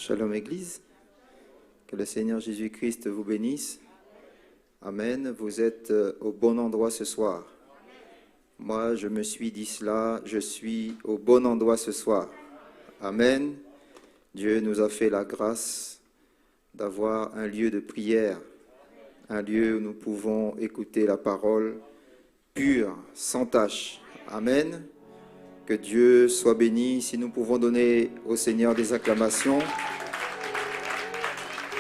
Shalom Église, que le Seigneur Jésus-Christ vous bénisse. Amen, vous êtes au bon endroit ce soir. Moi, je me suis dit cela, je suis au bon endroit ce soir. Amen. Dieu nous a fait la grâce d'avoir un lieu de prière, un lieu où nous pouvons écouter la parole pure, sans tache. Amen. Que Dieu soit béni. Si nous pouvons donner au Seigneur des acclamations,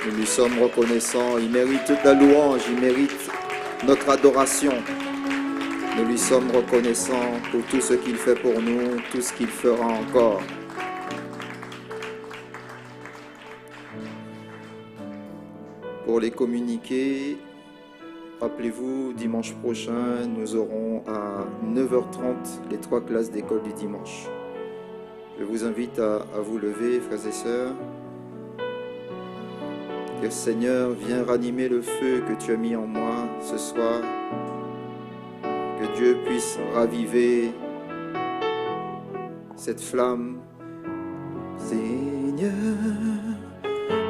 nous lui sommes reconnaissants. Il mérite toute la louange, il mérite notre adoration. Nous lui sommes reconnaissants pour tout ce qu'il fait pour nous, tout ce qu'il fera encore. Pour les communiquer, rappelez-vous, dimanche prochain, nous aurons à 9h30 les 3 classes d'école du dimanche. Je vous invite à vous lever, frères et sœurs. Que le Seigneur vienne ranimer le feu que tu as mis en moi ce soir. Que Dieu puisse raviver cette flamme. Seigneur,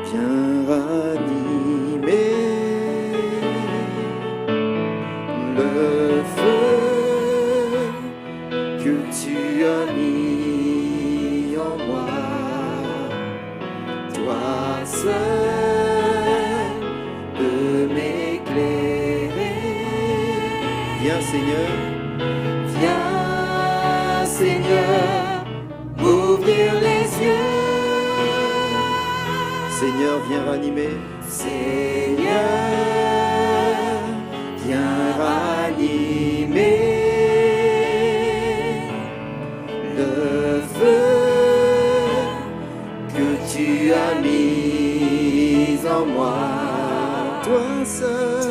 viens ranimer le feu que tu as mis en moi. Toi seul peux m'éclairer. Viens Seigneur, viens Seigneur, m'ouvrir les yeux. Seigneur, viens ranimer. Seigneur, viens ranimer le feu que tu as mis en moi. Toi seul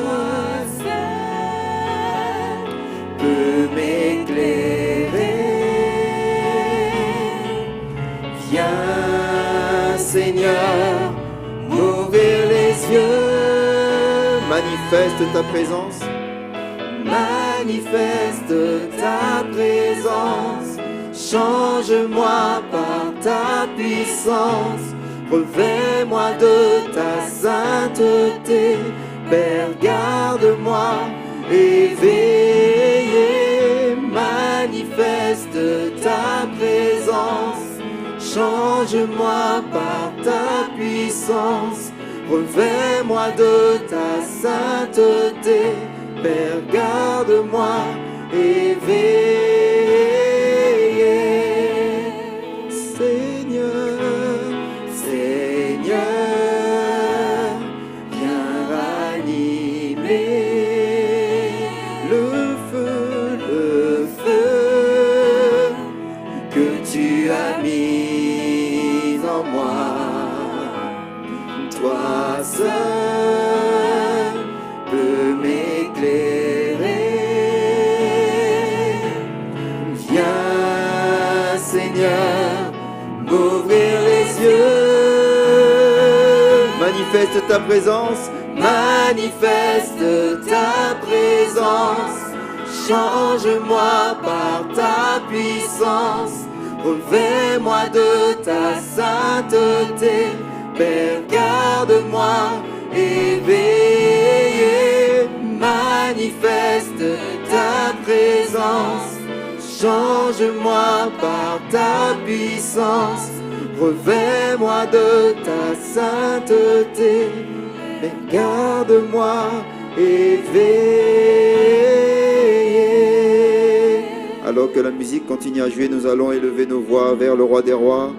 peux m'éclairer. Viens Seigneur, m'ouvrir les yeux. Manifeste ta présence. Manifeste ta présence. Change-moi par ta puissance. Revêt-moi de ta sainteté. Père, garde-moi éveillé. Manifeste ta présence. Change-moi par ta puissance. Revêt-moi de ta sainteté. Père, garde-moi éveillé. Seigneur, Seigneur, viens ranimer le feu que tu as mis en moi. Toi seul peux m'éclairer. Viens Seigneur, m'ouvrir les yeux. Manifeste ta présence. Manifeste ta présence. Change-moi par ta puissance. Revêt-moi de ta sainteté. Père, garde-moi éveillé. Manifeste ta présence. Change-moi par ta puissance. Revêt-moi de ta sainteté. Père, garde-moi éveillé. Alors que la musique continue à jouer, nous allons élever nos voix vers le roi des rois.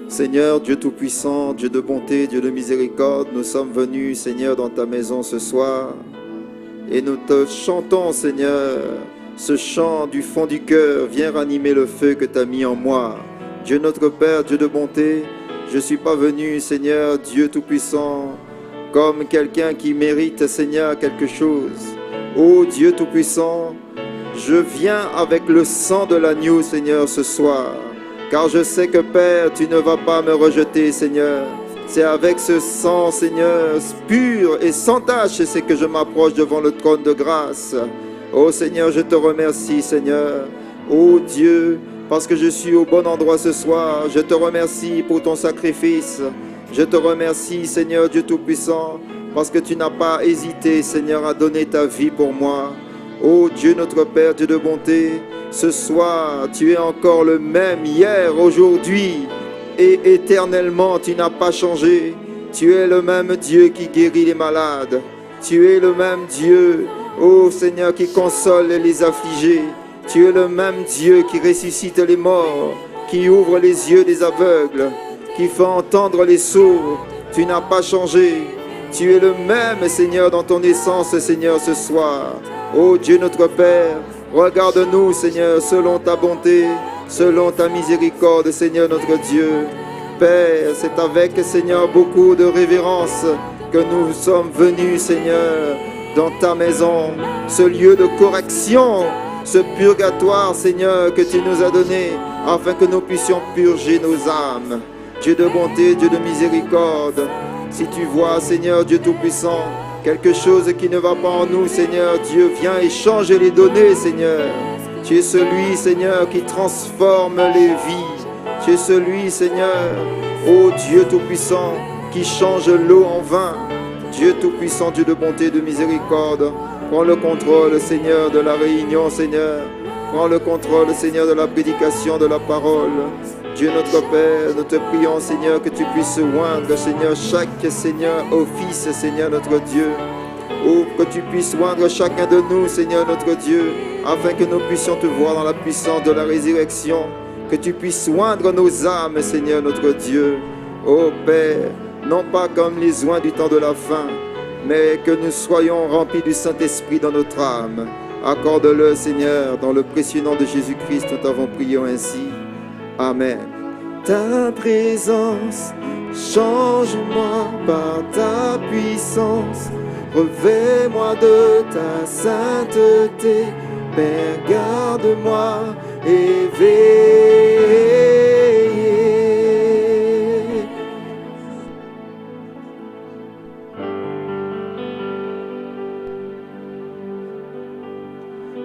Seigneur, Dieu Tout-Puissant, Dieu de bonté, Dieu de miséricorde, nous sommes venus, Seigneur, dans ta maison ce soir et nous te chantons, Seigneur, ce chant du fond du cœur. Viens ranimer le feu que tu as mis en moi. Dieu notre Père, Dieu de bonté, je ne suis pas venu, Seigneur, Dieu Tout-Puissant, comme quelqu'un qui mérite, Seigneur, quelque chose. Ô Dieu Tout-Puissant, je viens avec le sang de l'agneau, Seigneur, ce soir. Car je sais que, Père, tu ne vas pas me rejeter, Seigneur. C'est avec ce sang, Seigneur, pur et sans tache, c'est que je m'approche devant le trône de grâce. Oh Seigneur, je te remercie, Seigneur. Oh Dieu, parce que je suis au bon endroit ce soir. Je te remercie pour ton sacrifice. Je te remercie, Seigneur Dieu Tout-Puissant, parce que tu n'as pas hésité, Seigneur, à donner ta vie pour moi. Ô Dieu notre Père, Dieu de bonté, ce soir, tu es encore le même hier, aujourd'hui et éternellement. Tu n'as pas changé. Tu es le même Dieu qui guérit les malades. Tu es le même Dieu, ô Seigneur, qui console les affligés. Tu es le même Dieu qui ressuscite les morts, qui ouvre les yeux des aveugles, qui fait entendre les sourds. Tu n'as pas changé. Tu es le même, Seigneur, dans ton essence, Seigneur, ce soir. Ô Dieu notre Père, regarde-nous, Seigneur, selon ta bonté, selon ta miséricorde, Seigneur notre Dieu. Père, c'est avec, Seigneur, beaucoup de révérence que nous sommes venus, Seigneur, dans ta maison, ce lieu de correction, ce purgatoire, Seigneur, que tu nous as donné, afin que nous puissions purger nos âmes. Dieu de bonté, Dieu de miséricorde, si tu vois, Seigneur, Dieu Tout-Puissant, quelque chose qui ne va pas en nous, Seigneur, Dieu, viens et change les données, Seigneur. Tu es celui, Seigneur, qui transforme les vies. Tu es celui, Seigneur, ô Dieu Tout-Puissant, qui change l'eau en vin. Dieu Tout-Puissant, Dieu de bonté, de miséricorde, prends le contrôle, Seigneur, de la réunion, Seigneur. Prends le contrôle, Seigneur, de la prédication, de la parole. Dieu notre Père, nous te prions, Seigneur, que tu puisses oindre, Seigneur, chaque, Seigneur, office, Seigneur, notre Dieu. Oh, que tu puisses oindre chacun de nous, Seigneur, notre Dieu, afin que nous puissions te voir dans la puissance de la résurrection. Que tu puisses oindre nos âmes, Seigneur, notre Dieu. Oh, Père, non pas comme les oins du temps de la fin, mais que nous soyons remplis du Saint-Esprit dans notre âme. Accorde-le, Seigneur, dans le précieux nom de Jésus-Christ, nous t'avons prié ainsi. Amen. Ta présence, change-moi par ta puissance. Revêt-moi de ta sainteté. Père, garde-moi éveillé.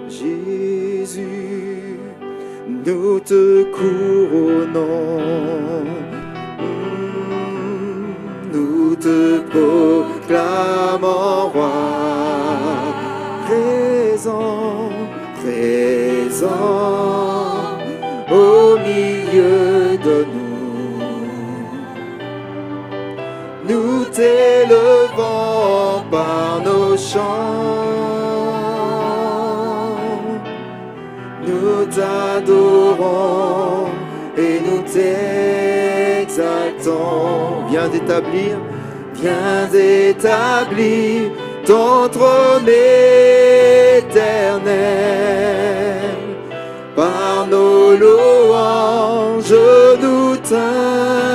Jésus, nous te couronnons, nous te proclamons roi, présent, présent au milieu de nous. Nous t'élevons par nos chants. Nous t'adorons et nous t'exaltons. Viens établir ton trône éternel. Par nos louanges, nous t'invitons.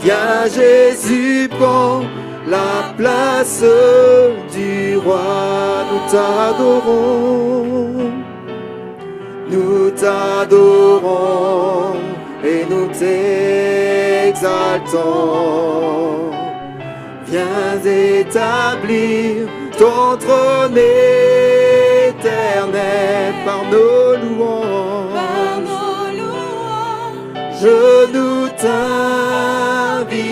Viens Jésus, prends la place du roi. Nous t'adorons. Nous t'adorons et nous t'exaltons. Viens établir ton trône éternel par nos louanges. Nous t'invitons.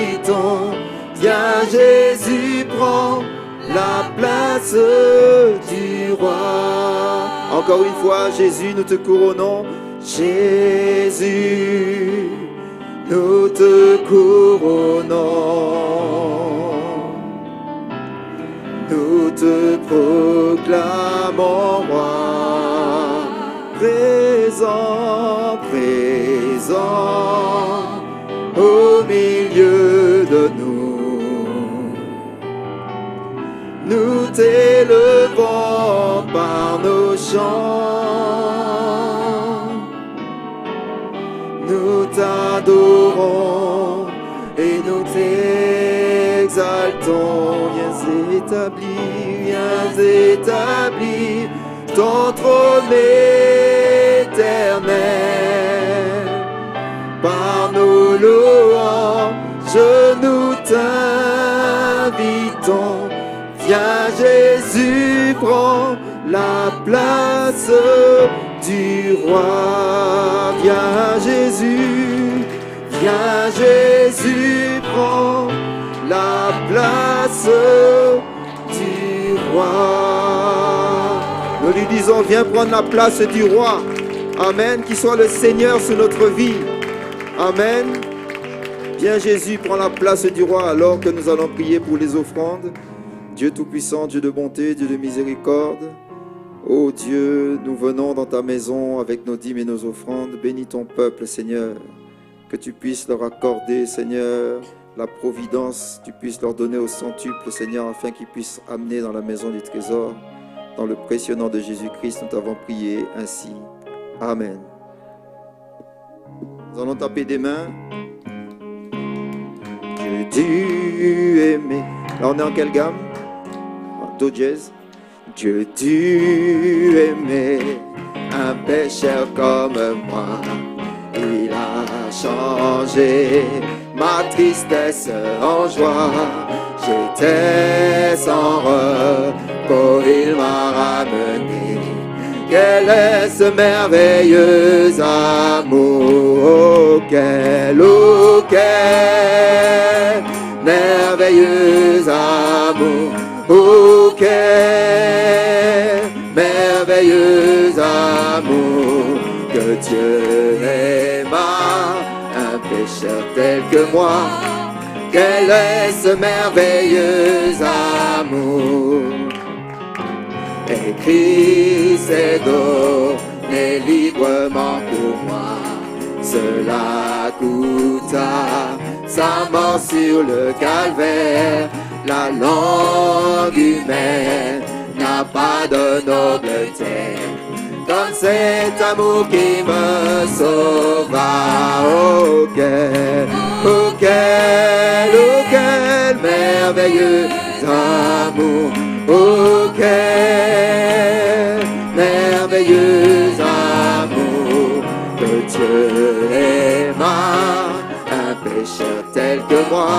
Viens Jésus, prends la place du roi. Encore une fois, Jésus, nous te couronnons. Jésus, nous te couronnons. Nous te proclamons roi. Présent, présent au milieu de nous. Nous t'élevons par nos chants. Nous t'adorons et nous t'exaltons. Viens établir ton trône éternel. Par nos louanges, nous t'invitons. Viens Jésus, prends la place du roi. Viens Jésus, prends la place du roi. Nous lui disons, viens prendre la place du roi. Amen. Qu'il soit le Seigneur sur notre vie. Amen. Viens Jésus, prends la place du roi alors que nous allons prier pour les offrandes. Dieu Tout-Puissant, Dieu de bonté, Dieu de miséricorde. Ô Dieu, nous venons dans ta maison avec nos dîmes et nos offrandes. Bénis ton peuple, Seigneur. Que tu puisses leur accorder, Seigneur, la providence. Tu puisses leur donner au centuple, Seigneur, afin qu'ils puissent amener dans la maison du trésor. Dans le précieux nom de Jésus-Christ, nous t'avons prié ainsi. Amen. Nous allons taper des mains. J'ai dû aimer. Là, on est en quelle gamme? Do jazz. Dieu dû aimer un pécheur comme moi. Il a changé ma tristesse en joie. J'étais sans repos, il m'a ramené. Quel est ce merveilleux amour? Oh quel merveilleux amour. Oh quel merveilleux amour que Dieu aima un pécheur tel que moi. Quel est ce merveilleux amour? Et Christ est donné librement pour moi. Cela coûta sa mort sur le calvaire. La langue humaine n'a pas de noblesse comme cet amour qui me sauva. Oh quel merveilleux amour. Oh quel merveilleux amour que Dieu aima un pécheur tel que moi.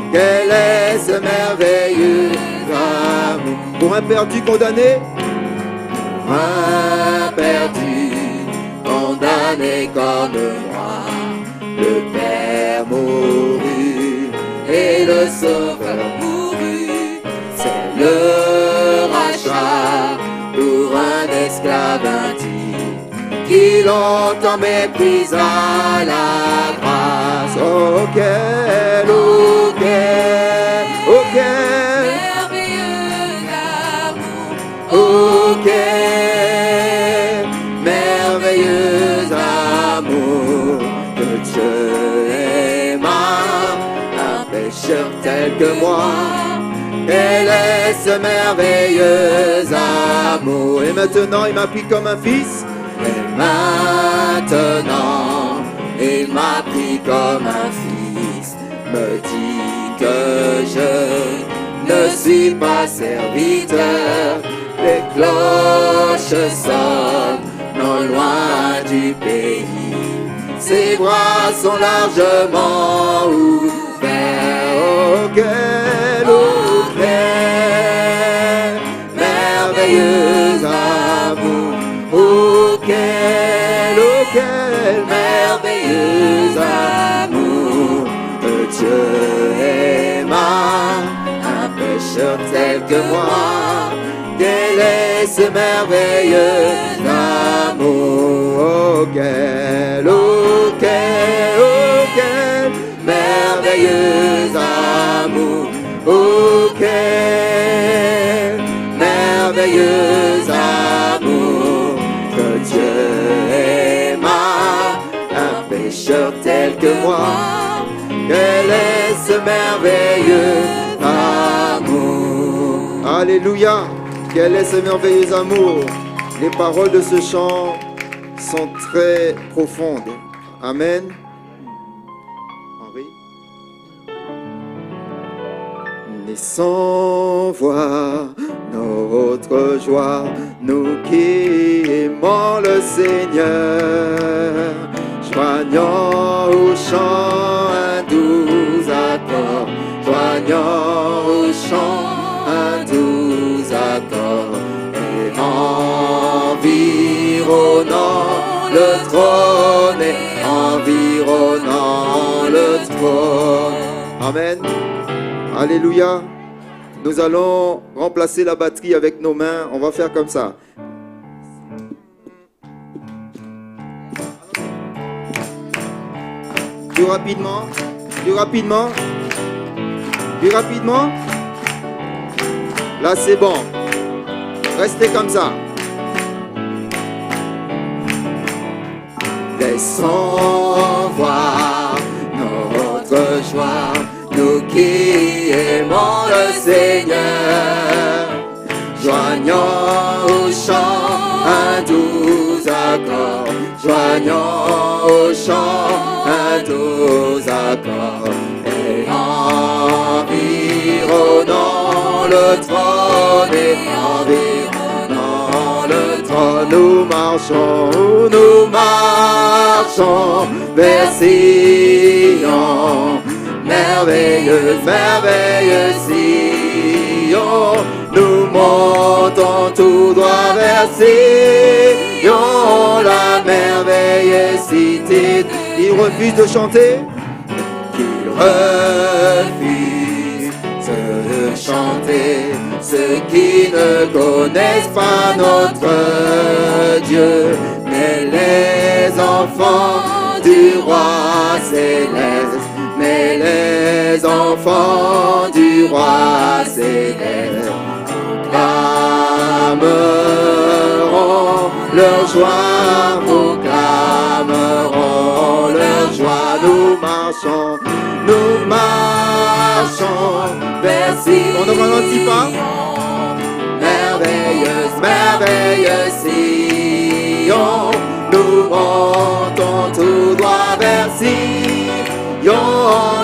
Quel est ce merveilleux amour? Pour un perdu condamné, pour un perdu condamné comme moi, le Père mourut et le Sauveur mourut. C'est le rachat pour un esclave intime qui longtemps méprisa la grâce. Oh quel merveilleux amour. Oh quel merveilleux amour que Dieu aima un pécheur tel que moi. Quel est ce merveilleux amour? Et maintenant il m'a pris comme un fils. Et maintenant il m'a pris comme un fils. Me dit que je ne suis pas serviteur. Les cloches sonnent non loin du pays. Ses bras sont largement ouverts. Oh quel merveilleux amour. Oh quel merveilleux amour que Dieu aima un pécheur tel que moi. Quel est ce merveilleux amour? Oh quel merveilleux amour. Oh quel merveilleux amour que Dieu aima un pécheur tel que moi. Quel est ce merveilleux amour? Alléluia. Quel est ce merveilleux amour? Les paroles de ce chant sont très profondes. Amen. Henri. Laissons voir notre joie, nous qui aimons le Seigneur. Joignons au chant un doux accord, joignons au chant un doux accord, et environnons trône. Amen. Alléluia. Nous allons remplacer la batterie avec nos mains. On va faire comme ça. Plus rapidement. Plus rapidement. Plus rapidement. Là, c'est bon. Restez comme ça. Laissons voir notre joie, nous qui aimons le Seigneur. Joignons au chant un doux accord, joignons au chant un doux accord, et environnons le trône, et environnons le trône, nous marchons vers Sion, merveilleuse, merveilleuse Sion. Nous montons tout droit vers Sion, la merveilleuse cité. Il refuse de chanter. Il refuse de chanter. Ceux qui ne connaissent pas notre Dieu, mais les enfants du roi céleste, mais les enfants du roi céleste proclameront leur joie, proclameront leur joie. Nous marchons vers Sion. On ne ralentit pas. Merveilleuse, merveilleuse Sion. Nous montons tout droit vers Sion,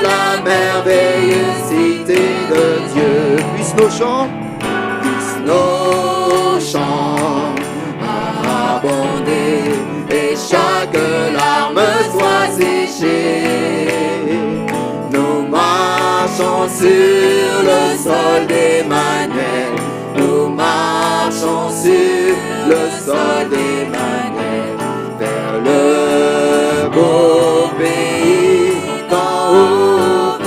la merveilleuse cité de Dieu. Puisse nos chants, nos chants abonder et chaque larme soit séchée. Nous marchons sur le sol d'Emmanuel. Nous marchons sur le sol d'Emmanuel vers le beau pays d'en haut,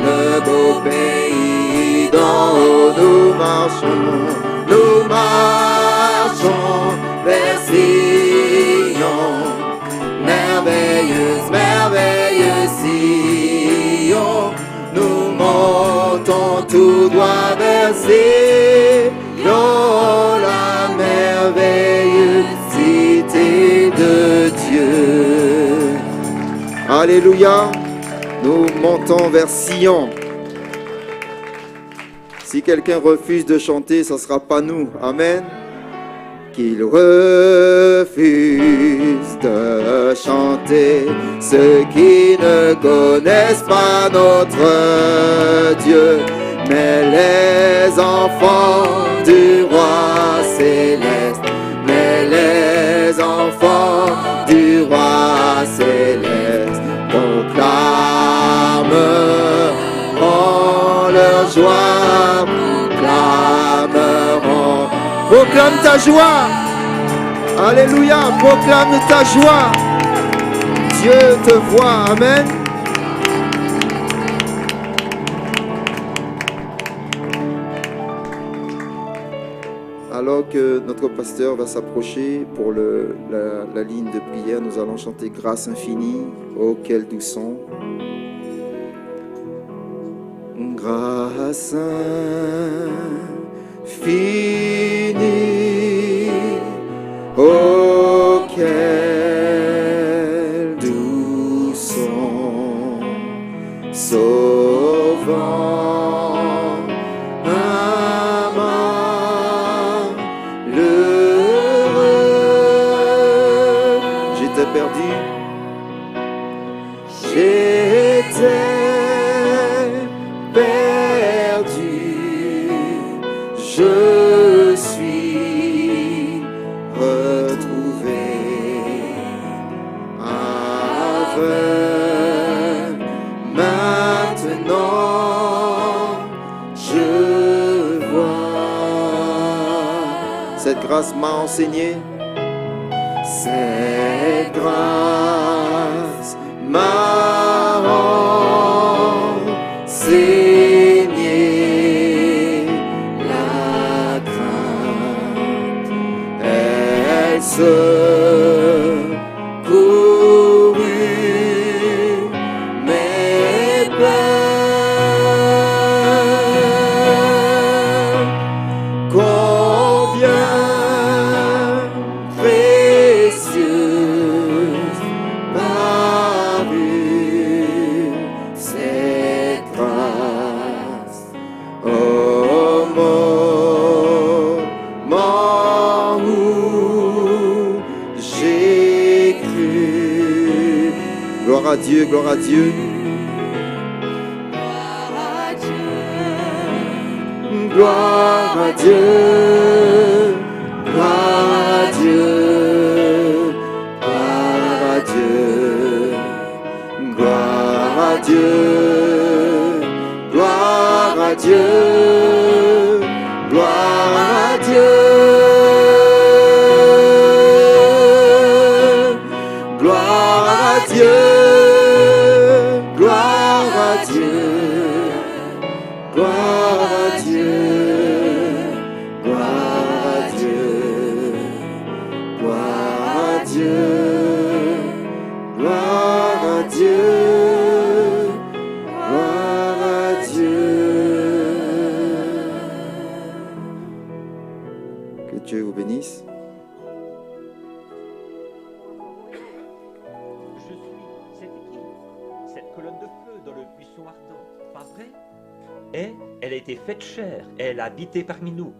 le beau pays d'en haut. Nous marchons vers Sion, merveilleuse, merveilleuse Sion. Nous montons tout droit vers Sion, la merveilleuse cité de Dieu. alléluia. Nous montons vers Sion. Si quelqu'un refuse de chanter, ce ne sera pas nous. Amen. Qu'il refuse de chanter, ceux qui ne connaissent pas notre Dieu, mais les enfants du roi céleste, mais les enfants du roi céleste proclameront leur joie, proclameront. Proclame ta joie. Alléluia, proclame ta joie. Dieu te voit. Amen. Alors que notre pasteur va s'approcher pour la ligne de prière, nous allons chanter Grâce infinie. Oh, quel doux son. Grâce infinie. Oh, quel doux son. Sauvant amant l'heureux. J'étais perdu. J'étais perdu. Je suis retrouvé aveugle. Maintenant, je vois. Cette grâce m'a enseigné. Cette grâce m'a Dieu, gloire à Dieu. Gloire à Dieu, gloire à Dieu, gloire à Dieu, gloire à Dieu, gloire à Dieu, gloire à Dieu, gloire à Dieu, gloire à Dieu, gloire à Dieu. Dieu vous bénisse. Je suis cette équipe, cette colonne de feu dans le buisson ardent, pas vrai? Et elle a été faite chair, et elle a habité parmi nous.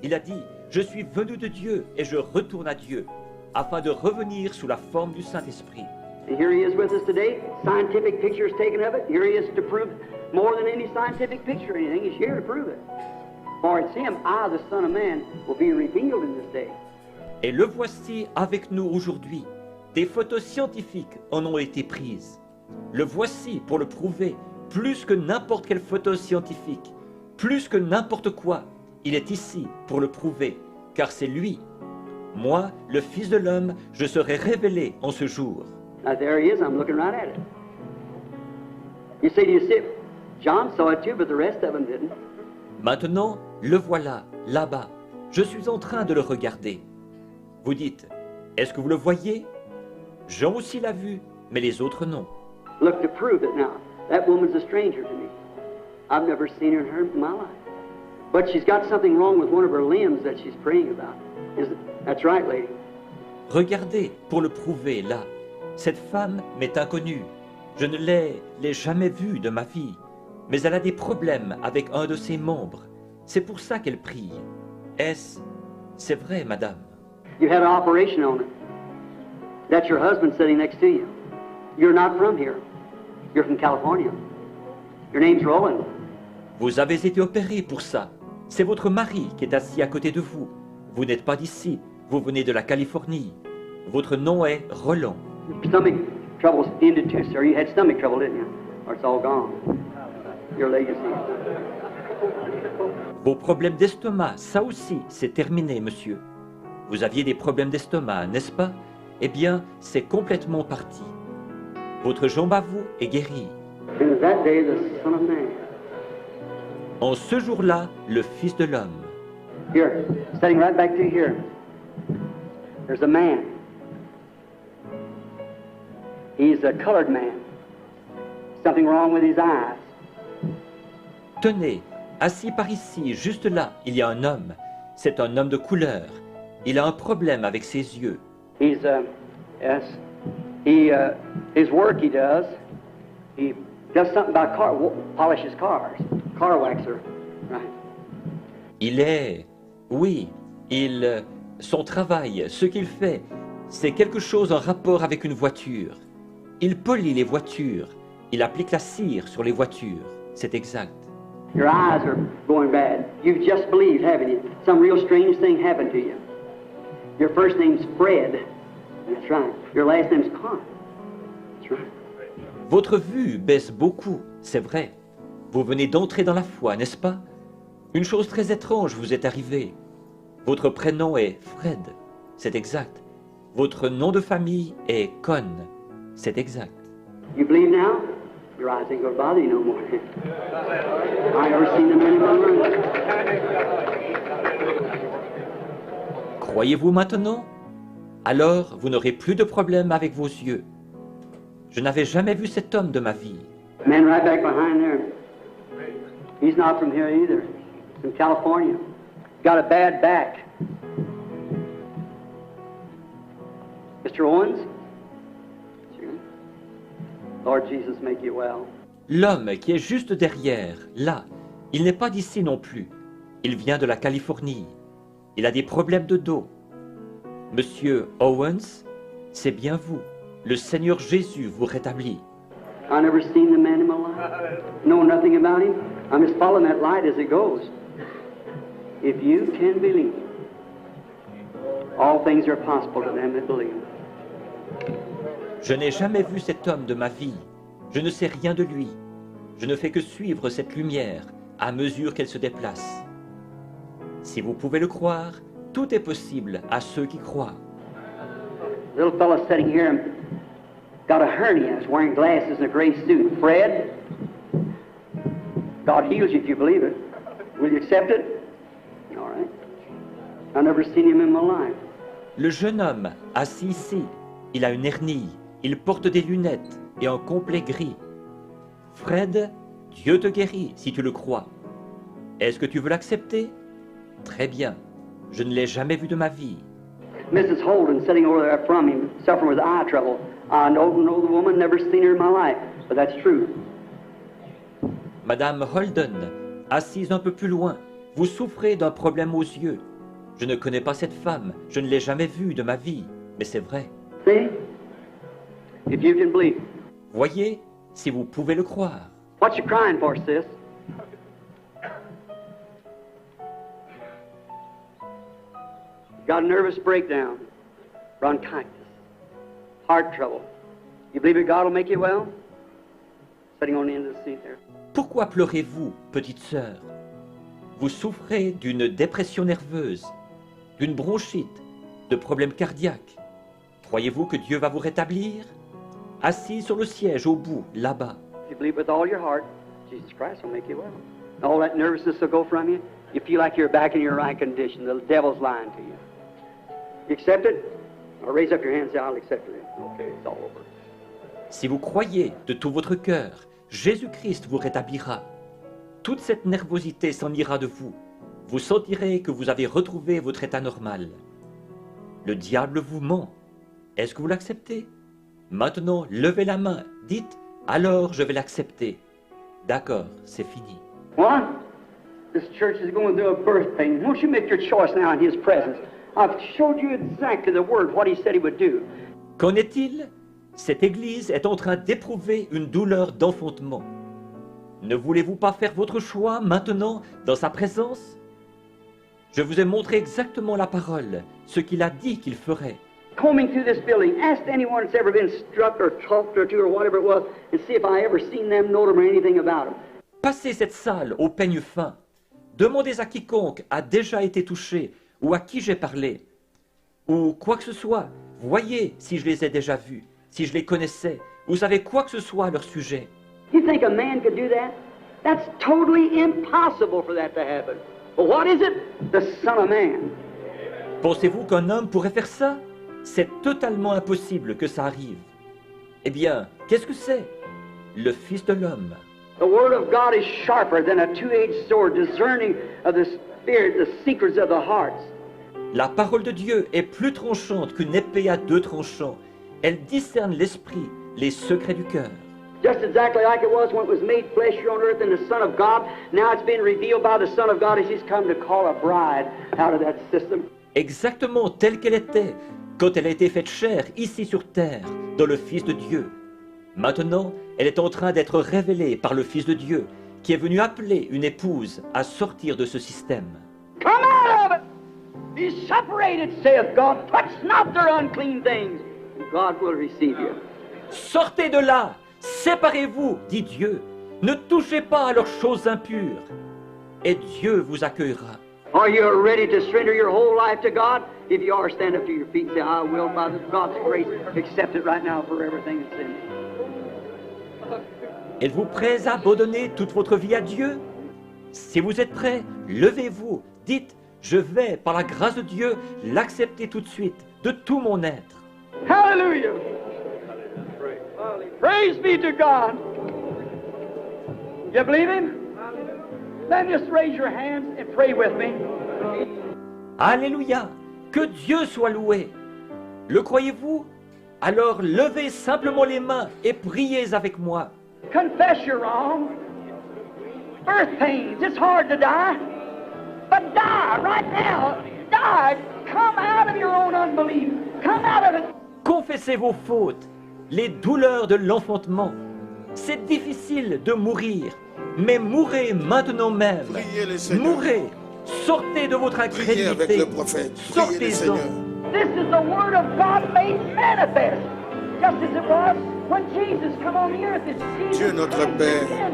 Il a dit, je suis venu de Dieu, et je retourne à Dieu, afin de revenir sous la forme du Saint-Esprit. And here he is with us today. Scientific pictures taken of it. Here he is to prove more than any scientific picture or anything. He's here to prove it. For it's him, I, the Son of Man, will be revealed in this day. Et le voici avec nous aujourd'hui. Des photos scientifiques en ont été prises. Le voici pour le prouver, plus que n'importe quelle photo scientifique, plus que n'importe quoi. Il est ici pour le prouver, car c'est lui. Moi, le Fils de l'homme, je serai révélé en ce jour. Now there he is, I'm looking right at it. You say to yourself, John saw it too, but the rest of them didn't. Maintenant, le voilà, là-bas. Je suis en train de le regarder. Vous dites, est-ce que vous le voyez? Jean aussi l'a vu, mais les autres non. Look to prove it now. That woman's a stranger to me. I've never seen her in my life. But she's got something wrong with one of her limbs that she's praying about. That's right, lady. Regardez pour le prouver, là. Cette femme m'est inconnue. Je ne l'ai jamais vue de ma vie. Mais elle a des problèmes avec un de ses membres. C'est pour ça qu'elle prie. C'est vrai, madame? You had an operation on it. That's your husband sitting next to you. You're not from here. You're from California. Your name's Roland. Vous avez été opéré pour ça. C'est votre mari qui est assis à côté de vous. Vous n'êtes pas d'ici. Vous venez de la Californie. Votre nom est Roland. Stomach trouble's ended too, sir. You had stomach trouble, didn't you? Or it's all gone. Your legacy. Vos problèmes d'estomac, ça aussi, c'est terminé, monsieur. Vous aviez des problèmes d'estomac, n'est-ce pas? Eh bien, c'est complètement parti. Votre jambe à vous est guérie. And that day, the Son of Man. En ce jour-là, le Fils de l'homme. Here, standing right back to you here. There's a man. He's a colored man. Something wrong with his eyes. Tenez, assis par ici, juste là, il y a un homme. C'est un homme de couleur. Il a un problème avec ses yeux. He's, yes, his work he does something about polishes cars, car waxer, right? Il est, oui, son travail, ce qu'il fait, c'est quelque chose en rapport avec une voiture. Il polit les voitures. Il applique la cire sur les voitures. C'est exact. Your eyes are going bad. You've just believed, haven't you? Some real strange thing happened to you. Your first name's Fred. That's right. Your last name's Con. That's right. Votre vue baisse beaucoup, c'est vrai. Vous venez d'entrer dans la foi, n'est-ce pas? Une chose très étrange vous est arrivée. Votre prénom est Fred. C'est exact. Votre nom de famille est Con. C'est exact. You believe now? Your eyes ain't gonna bother you no more. I never seen them in my life. Croyez-vous maintenant? Alors, vous n'aurez plus de problème avec vos yeux. Je n'avais jamais vu cet homme de ma vie. Man right back behind there. He's not from here either. He's from California. Got a bad back. Mr. Owens? Lord Jesus, make you well. L'homme qui est juste derrière, là, il n'est pas d'ici non plus. Il vient de la Californie. Il a des problèmes de dos. Monsieur Owens, c'est bien vous. Le Seigneur Jésus vous rétablit. I never seen the man in my life. Know nothing about him. I'm just following that light as it goes. If you can believe, all things are possible to them that believe. Je n'ai jamais vu cet homme de ma vie. Je ne sais rien de lui. Je ne fais que suivre cette lumière à mesure qu'elle se déplace. Si vous pouvez le croire, tout est possible à ceux qui croient. Little fellow sitting here got a hernia. He's wearing glasses and a gray suit. Fred, God heals you if you believe it. Will you accept it? All right. I've never seen him in my life. Le jeune homme, assis ici, il a une hernie, il porte des lunettes et un complet gris. Fred, Dieu te guérit si tu le crois. Est-ce que tu veux l'accepter? Très bien. Je ne l'ai jamais vu de ma vie. Mrs. Holden sitting over there from him, suffering with eye trouble. I don't know the woman, never seen her in my life, but that's true. Madame Holden, assise un peu plus loin, vous souffrez d'un problème aux yeux. Je ne connais pas cette femme, je ne l'ai jamais vue de ma vie, mais c'est vrai. See? If you can believe. Voyez, si vous pouvez le croire. What you crying for, sis? Got a nervous breakdown, bronchitis, heart trouble. You believe that God will make you well? Sitting on the end of the seat there. Pourquoi pleurez-vous, petite sœur? Vous souffrez d'une dépression nerveuse, d'une bronchite, de problèmes cardiaques. Croyez-vous que Dieu va vous rétablir? Assis sur le siège au bout, là-bas. If you believe with all your heart, Jesus Christ will make you well. All that nervousness will go from you. You feel like you're back in your right condition. The devil's lying to you. You accept it? Or raise up your hand and say, I'll accept it. Okay, it's all over. Si vous croyez de tout votre cœur, Jésus-Christ vous rétablira. Toute cette nervosité s'en ira de vous. Vous sentirez que vous avez retrouvé votre état normal. Le diable vous ment. Est-ce que vous l'acceptez? Maintenant, levez la main. Dites, alors je vais l'accepter. D'accord, c'est fini. What? This church is going through a birth pain. Won't you make your choice now in His presence? I've showed you exactly the word, what He said He would do. Qu'en est-il? Cette église est en train d'éprouver une douleur d'enfantement. Ne voulez-vous pas faire votre choix maintenant dans sa présence? Je vous ai montré exactement la parole, ce qu'il a dit qu'il ferait. Combing through this building, ask anyone that's ever been struck or talked or to or whatever it was, and see if I ever seen them, know them, or anything about them. Passez cette salle au peigne fin. Demandez à quiconque a déjà été touché ou à qui j'ai parlé, ou quoi que ce soit. Voyez si je les ai déjà vus, si je les connaissais, ou savez quoi que ce soit à leur sujet. You think a man could do that? That's totally impossible for that to happen. Well, what is it? The Son of Man. Pensez-vous qu'un homme pourrait faire ça? C'est totalement impossible que ça arrive. Eh bien, qu'est-ce que c'est? Le Fils de l'homme. The Word of God is sharper than a two-edged sword, discerning of the Spirit, the secrets of the hearts. La parole de Dieu est plus tranchante qu'une épée à deux tranchants. Elle discerne l'esprit, les secrets du cœur. Just exactly like it was when it was made flesh here on earth in the Son of God. Now it's been revealed by the Son of God as He's come to call a bride out of that system. Exactement telle qu'elle était quand elle a été faite chair ici sur terre, dans le Fils de Dieu. Maintenant, elle est en train d'être révélée par le Fils de Dieu, qui est venu appeler une épouse à sortir de ce système. Come out of it! Be separated, saith God. Touch not their unclean things, and God will receive you. Sortez de là! Séparez-vous, dit Dieu. Ne touchez pas à leurs choses impures, et Dieu vous accueillera. Are you ready to surrender your whole life to God? If you are, stand up to your feet and say, I will, by God's grace, accept it right now for everything that's in me. Êtes-vous prêts à abandonner toute votre vie à Dieu? Si vous êtes prêts, levez-vous, dites, je vais, par la grâce de Dieu, l'accepter tout de suite, de tout mon être. Hallelujah! Praise be to God! You believe Him? Then just raise your hands and pray with me. Alléluia! Que Dieu soit loué! Le croyez-vous? Alors levez simplement les mains et priez avec moi. Confess you're wrong. Birth pains, it's hard to die. But die right now. Die. Come out of your own unbelief. Come out of it. Confessez vos fautes, les douleurs de l'enfantement. C'est difficile de mourir, mais mourrez maintenant même. Priez le Seigneur. Mourrez. Sortez de votre Priez avec incrédulité. le prophète. Priez le Sortez-en. Seigneur. This is the Word of God made manifest, just as it was when Jesus come on the earth. It's Jesus Dieu notre Christ Père,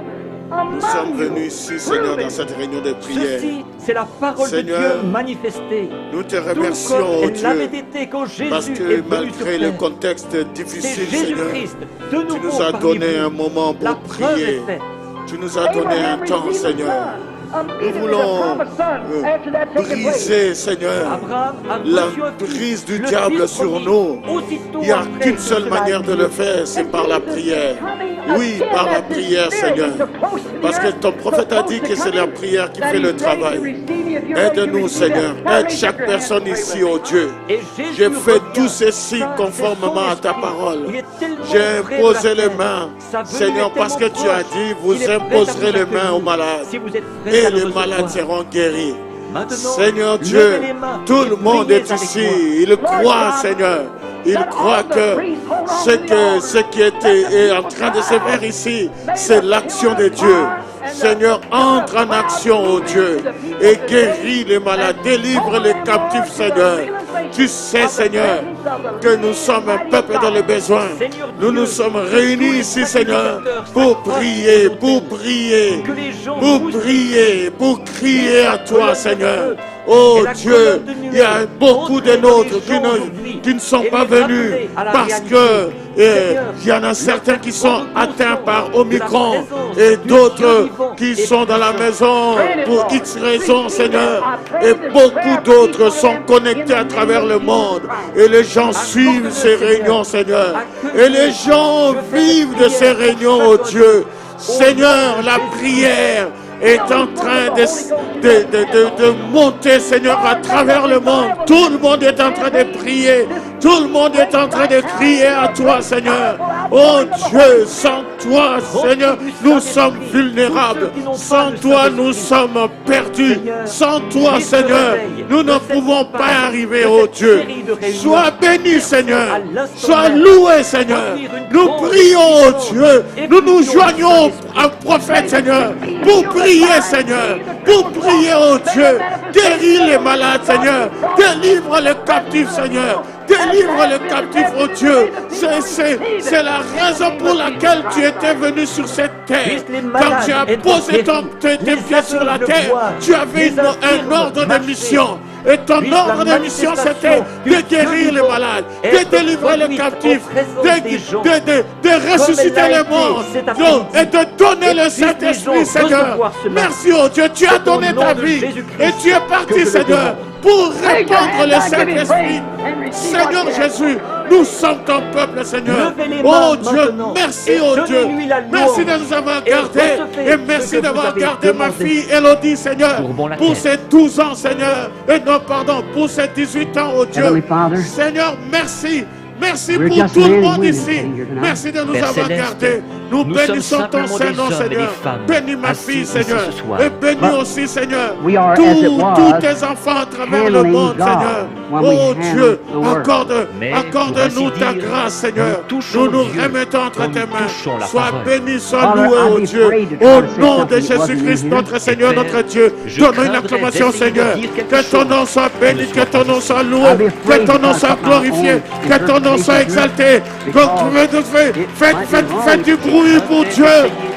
among nous sommes you. venus ici, Seigneur, Prove dans it. cette réunion de prière. Ceci, c'est la parole Seigneur, de Dieu manifestée. Nous te Tout remercions, comme oh elle l'avait Dieu, été quand Jésus parce est que venu sur malgré le terre. contexte C'est difficile, Seigneur, Jésus-Christ, de tu nouveau nous as parmi donné vous. un moment La pour preuve prier. est faite. Tu nous as donné un Abraham temps, received the Seigneur. son. Nous Immediately the voulons promised son, after that taken place. briser, Seigneur, Abraham a la reçu un fils, prise du le diable fils sur promis. nous. Aussitôt Il n'y a après qu'une que seule cela manière eut de lieu. le faire, c'est par la prière. Oui, par la prière, Seigneur. Parce que ton prophète a dit que c'est la prière qui fait le travail. Aide-nous, Seigneur. Aide chaque personne ici, oh Dieu. Et Jésus J'ai fait revient. tout ceci Ça, conformément c'est son à ta esprit. parole. Il est tellement J'ai près de la imposé les terre. mains, Sa venue Seigneur, est parce que tellement tu as proche. dit, Il vous est prêt à imposerez vous les mains accueillir. aux malades. Si vous êtes prêts Et à le les recevoir. malades seront guéris. Maintenant, Seigneur levez Dieu, les mains tout et le monde priez est avec ici. moi. Il croit, Seigneur. Il croit que ce qui est en train de se faire ici, c'est l'action de Dieu. Seigneur, entre en action, oh Dieu, et guéris les malades, délivre les captifs, Seigneur. Tu sais, Seigneur, que nous sommes un peuple dans le besoin. Nous nous sommes réunis ici, Seigneur, pour prier, pour prier, Que les gens pour poussent prier, pour crier à toi, colonne Seigneur. de feu Oh et la Dieu, colonne de il y a nuée beaucoup de entre nôtres les gens aujourd'hui qui ne sont et pas les venus ramener à la parce réalité. que Seigneur, il y en a certains qui sont notre atteints par conscience Omicron de la présence et du d'autres Dieu vivant qui et sont dans la puissant. maison pour X raisons, Seigneur. Et beaucoup d'autres sont connectés à travers le monde. Et les gens suivent ces réunions, Seigneur. Et les gens vivent de ces réunions, oh Dieu. Seigneur, la prière est en train de monter, Seigneur, à travers le monde. Tout le monde est en train de prier. Tout le monde est en train de crier à toi, Seigneur. Oh Dieu, sans toi, Seigneur, nous sommes vulnérables. Sans toi, nous sommes perdus. Sans toi, Seigneur, nous ne pouvons pas arriver, oh Dieu. Sois béni, Seigneur. Sois loué, Seigneur. Nous prions, oh Dieu. Nous nous joignons à un prophète, Seigneur, pour prier, Seigneur. Pour prier, oh Dieu. Guéris les malades, Seigneur. Délivre les captifs, Seigneur. Délivre les captifs, oh Dieu. C'est la raison pour laquelle tu étais venu sur cette terre. Quand tu as posé tes pieds sur la terre, tu avais un ordre de mission. Et ton ordre de mission, c'était de guérir les malades, de délivrer les captifs, de ressusciter les morts et de donner le Saint-Esprit, Seigneur. Merci, oh Dieu, tu as donné ta vie et tu es parti, Seigneur, pour répandre le Saint-Esprit. Seigneur Jésus, nous sommes ton peuple, Seigneur. Oh Dieu, merci, oh Dieu. Merci de nous avoir gardés et merci d'avoir gardé ma fille Elodie, Seigneur, pour ces 12 ans, Seigneur. Et non, pardon, pour ces 18 ans, oh Dieu. Seigneur, merci. Merci pour tout le monde ici. Merci de nous avoir gardés. Nous bénissons ton Saint-Nom, Seigneur. Bénis ma fille, Seigneur. Et bénis aussi, Seigneur, tous tes enfants à travers le monde, Seigneur. Oh Dieu, accorde-nous ta grâce, Seigneur. Nous nous remettons entre tes mains. Sois béni, sois loué, oh Dieu. Au nom de Jésus-Christ, notre Seigneur, notre Dieu. Donne une acclamation, Seigneur. Que ton nom soit béni, que ton nom soit loué, que ton nom soit glorifié, que ton nom soit exalté. Faites du bruit pour Dieu.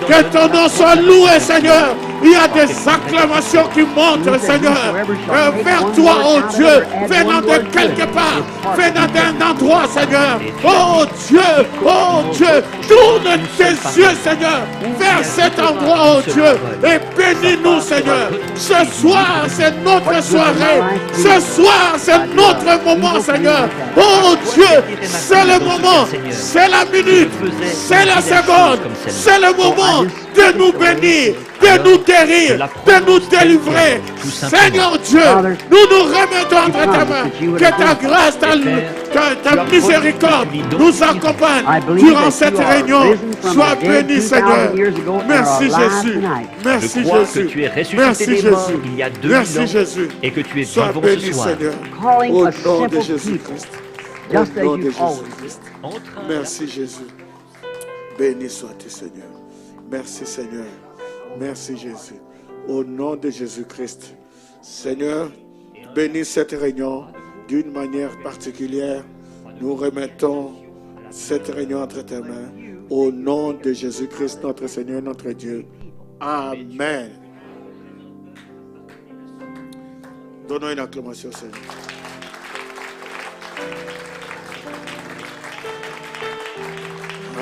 Que ton nom soit loué, Seigneur. Il y a des acclamations qui montent, Seigneur, vers toi, oh Dieu, venant de quelque part, venant d'un endroit, Seigneur. Oh Dieu, tourne tes yeux, Seigneur, vers cet endroit, oh Dieu, et bénis-nous, Seigneur. Ce soir, c'est notre soirée. Ce soir, c'est notre moment, Seigneur. Oh Dieu, c'est le moment, c'est la minute, c'est la seconde, c'est le moment de nous bénir, de nous guérir, de nous délivrer. Seigneur Dieu, nous nous remettons entre tes mains. Que ta grâce, ta miséricorde nous accompagne durant cette réunion. Sois béni, Seigneur. Merci Jésus. Merci Jésus. Merci Jésus. Merci Jésus. Et que tu es Sois vivant béni, ce soir. Seigneur. Calling Au a nom de simple Jésus people, Christ. just Au as nom de you've always Jésus Christ. En train Merci Jésus. Béni sois-tu, Seigneur. Merci, Seigneur. Merci, Jésus. Au nom de Jésus-Christ. Seigneur, bénis cette réunion d'une manière particulière. Nous remettons cette réunion entre tes mains. Au nom de Jésus-Christ, notre Seigneur, notre Dieu. Amen. Donnons une acclamation, Seigneur.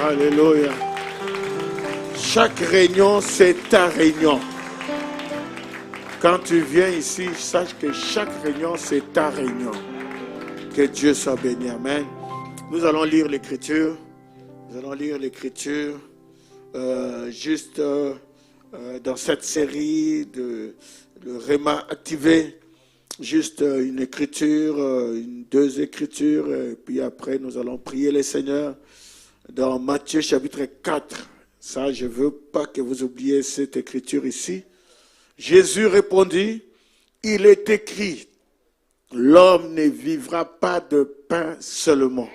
Alléluia. Chaque réunion, c'est ta réunion. Quand tu viens ici, sache que chaque réunion, c'est ta réunion. Que Dieu soit béni. Amen. Nous allons lire l'Écriture. Nous allons lire l'Écriture juste dans cette série de le Réma activé. Juste une écriture, deux écritures, et puis après nous allons prier le Seigneur dans Matthieu chapitre 4. Ça, je ne veux pas que vous oubliez cette écriture ici. Jésus répondit, il est écrit, l'homme ne vivra pas de pain seulement,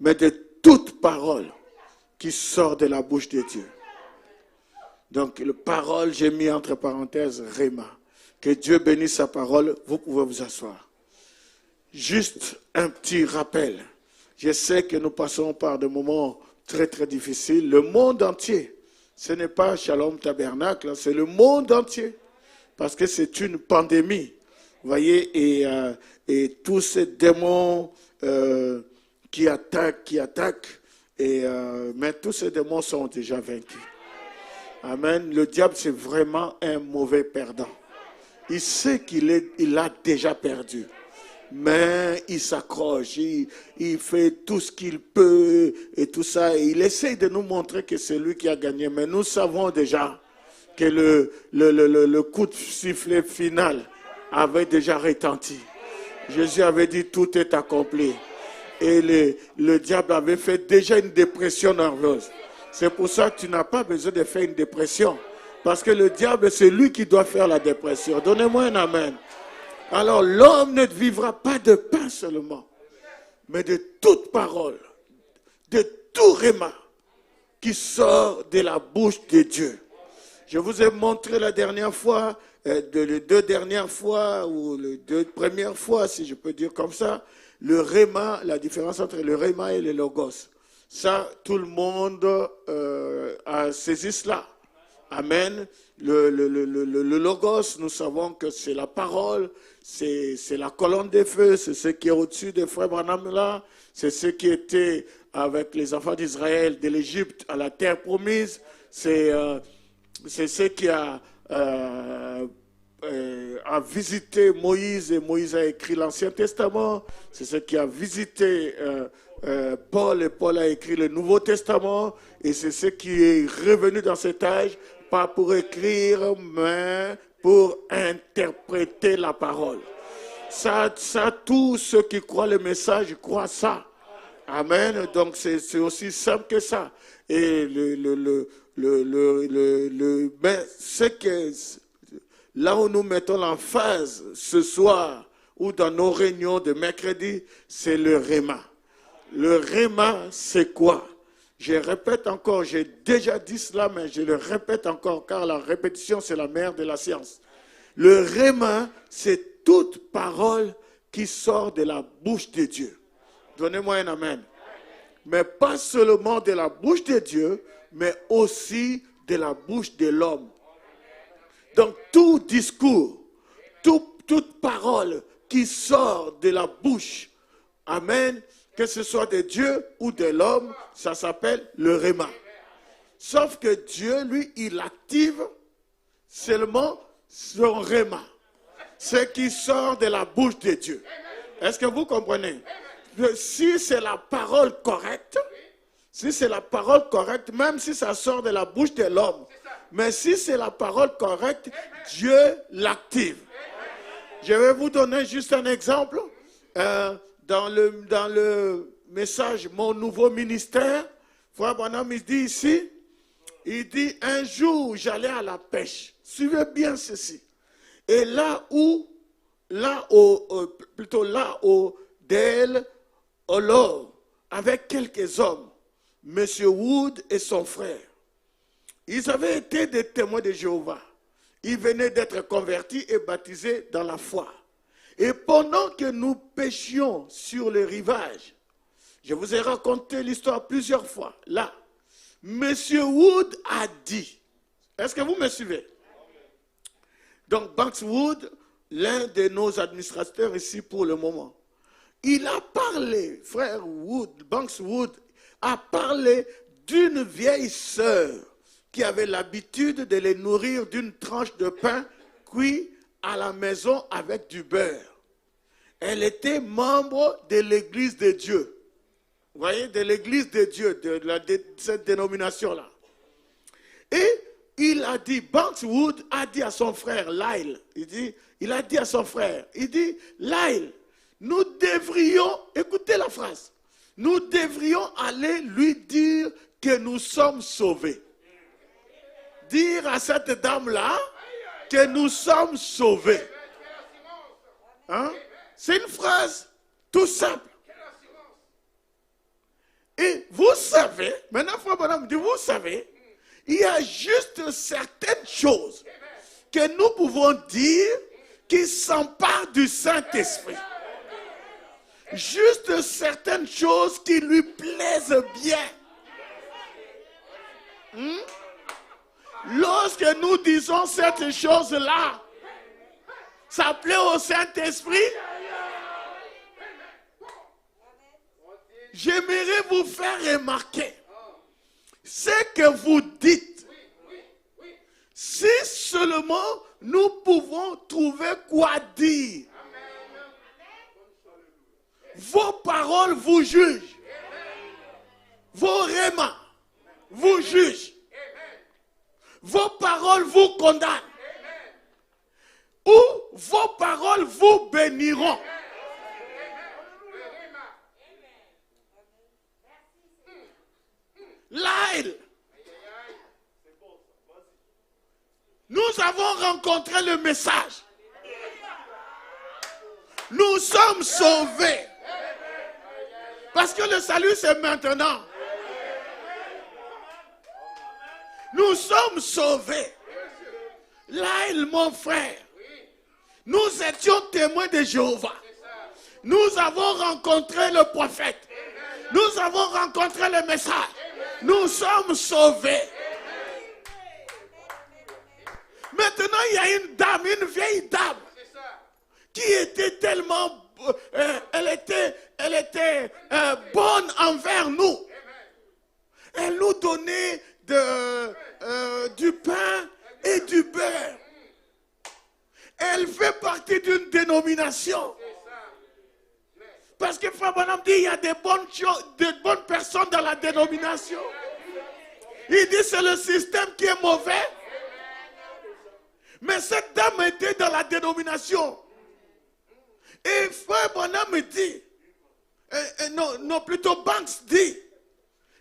mais de toute parole qui sort de la bouche de Dieu. Donc, la parole, j'ai mis entre parenthèses, Réma. Que Dieu bénisse sa parole, vous pouvez vous asseoir. Juste un petit rappel. Je sais que nous passons par des moments très très difficiles. Le monde entier, ce n'est pas Shalom Tabernacle, c'est le monde entier. Parce que c'est une pandémie. Vous voyez, et tous ces démons qui attaquent, mais tous ces démons sont déjà vaincus. Amen. Le diable, c'est vraiment un mauvais perdant. Il sait qu'il a déjà perdu. Mais il s'accroche, il fait tout ce qu'il peut et tout ça. Et il essaye de nous montrer que c'est lui qui a gagné. Mais nous savons déjà que le coup de sifflet final avait déjà retenti. Jésus avait dit tout est accompli. Et le diable avait fait déjà une dépression nerveuse. C'est pour ça que tu n'as pas besoin de faire une dépression. Parce que le diable, c'est lui qui doit faire la dépression. Donnez-moi un amen. Alors, l'homme ne vivra pas de pain seulement, mais de toute parole, de tout réma qui sort de la bouche de Dieu. Je vous ai montré la dernière fois, les deux dernières fois, ou les deux premières fois, si je peux dire comme ça, le réma, la différence entre le réma et le logos. Ça, tout le monde a saisi cela. Amen. Le logos, nous savons que c'est la parole, c'est la colonne de feu, c'est ce qui est au-dessus des frères Branham là, c'est ce qui était avec les enfants d'Israël de l'Égypte à la terre promise, c'est ce qui a visité Moïse, et Moïse a écrit l'Ancien Testament, c'est ce qui a visité Paul, et Paul a écrit le Nouveau Testament, et c'est ce qui est revenu dans cet âge, pas pour écrire, mais pour interpréter la parole. Ça, tous ceux qui croient le message croient ça. Amen. Donc c'est aussi simple que ça. Et mais là où nous mettons l'emphase ce soir ou dans nos réunions de mercredi, c'est le réma. Le réma, c'est quoi? Je répète encore, j'ai déjà dit cela, mais je le répète encore, car la répétition, c'est la mère de la science. Le réma, c'est toute parole qui sort de la bouche de Dieu. Donnez-moi un amen. Mais pas seulement de la bouche de Dieu, mais aussi de la bouche de l'homme. Donc, tout discours, toute parole qui sort de la bouche, amen, que ce soit de Dieu ou de l'homme, ça s'appelle le réma. Sauf que Dieu, lui, il active seulement son réma. Ce qui sort de la bouche de Dieu. Est-ce que vous comprenez? Si c'est la parole correcte, même si ça sort de la bouche de l'homme, mais si c'est la parole correcte, Dieu l'active. Je vais vous donner juste un exemple. Dans le message « Mon nouveau ministère », Frère Branham, il dit ici, il dit « Un jour, j'allais à la pêche. » Suivez bien ceci. Et là au Del Olor, avec quelques hommes, M. Wood et son frère, ils avaient été des témoins de Jéhovah. Ils venaient d'être convertis et baptisés dans la foi. Et pendant que nous pêchions sur le rivage, je vous ai raconté l'histoire plusieurs fois. Là, M. Wood a dit, est-ce que vous me suivez? Donc, Banks Wood, l'un de nos administrateurs ici pour le moment, il a parlé, frère Wood, Banks Wood, a parlé d'une vieille sœur qui avait l'habitude de les nourrir d'une tranche de pain cuit à la maison avec du beurre. Elle était membre de l'Église de Dieu. Vous voyez, de l'Église de Dieu, de cette dénomination-là. Et il a dit, Banks Wood a dit à son frère, Lyle, il a dit à son frère, Lyle, nous devrions, écoutez la phrase, nous devrions aller lui dire que nous sommes sauvés. Dire à cette dame-là que nous sommes sauvés. Hein? C'est une phrase tout simple. Et vous savez, maintenant Frère Branham dit, vous savez, il y a juste certaines choses que nous pouvons dire qui s'emparent du Saint-Esprit. Juste certaines choses qui lui plaisent bien. Lorsque nous disons cette chose-là, ça plaît au Saint-Esprit. J'aimerais vous faire remarquer ce que vous dites. Si seulement nous pouvons trouver quoi dire. Vos paroles vous jugent. Vos rémas vous jugent. Vos paroles vous condamnent. Ou vos paroles vous béniront. Lyle, nous avons rencontré le message. Nous sommes sauvés. Parce que le salut, c'est maintenant. Nous sommes sauvés. Lyle, mon frère, nous étions témoins de Jéhovah. Nous avons rencontré le prophète. Nous avons rencontré le message. Nous sommes sauvés. Maintenant, il y a une dame, une vieille dame, qui était tellement, elle était bonne envers nous. Elle nous donnait du pain et du beurre. Elle fait partie d'une dénomination. Parce que Frère Branham dit, il y a des bonnes personnes dans la dénomination. Il dit, c'est le système qui est mauvais. Mais cette dame était dans la dénomination. Et Frère Branham me dit, non, plutôt Banks dit,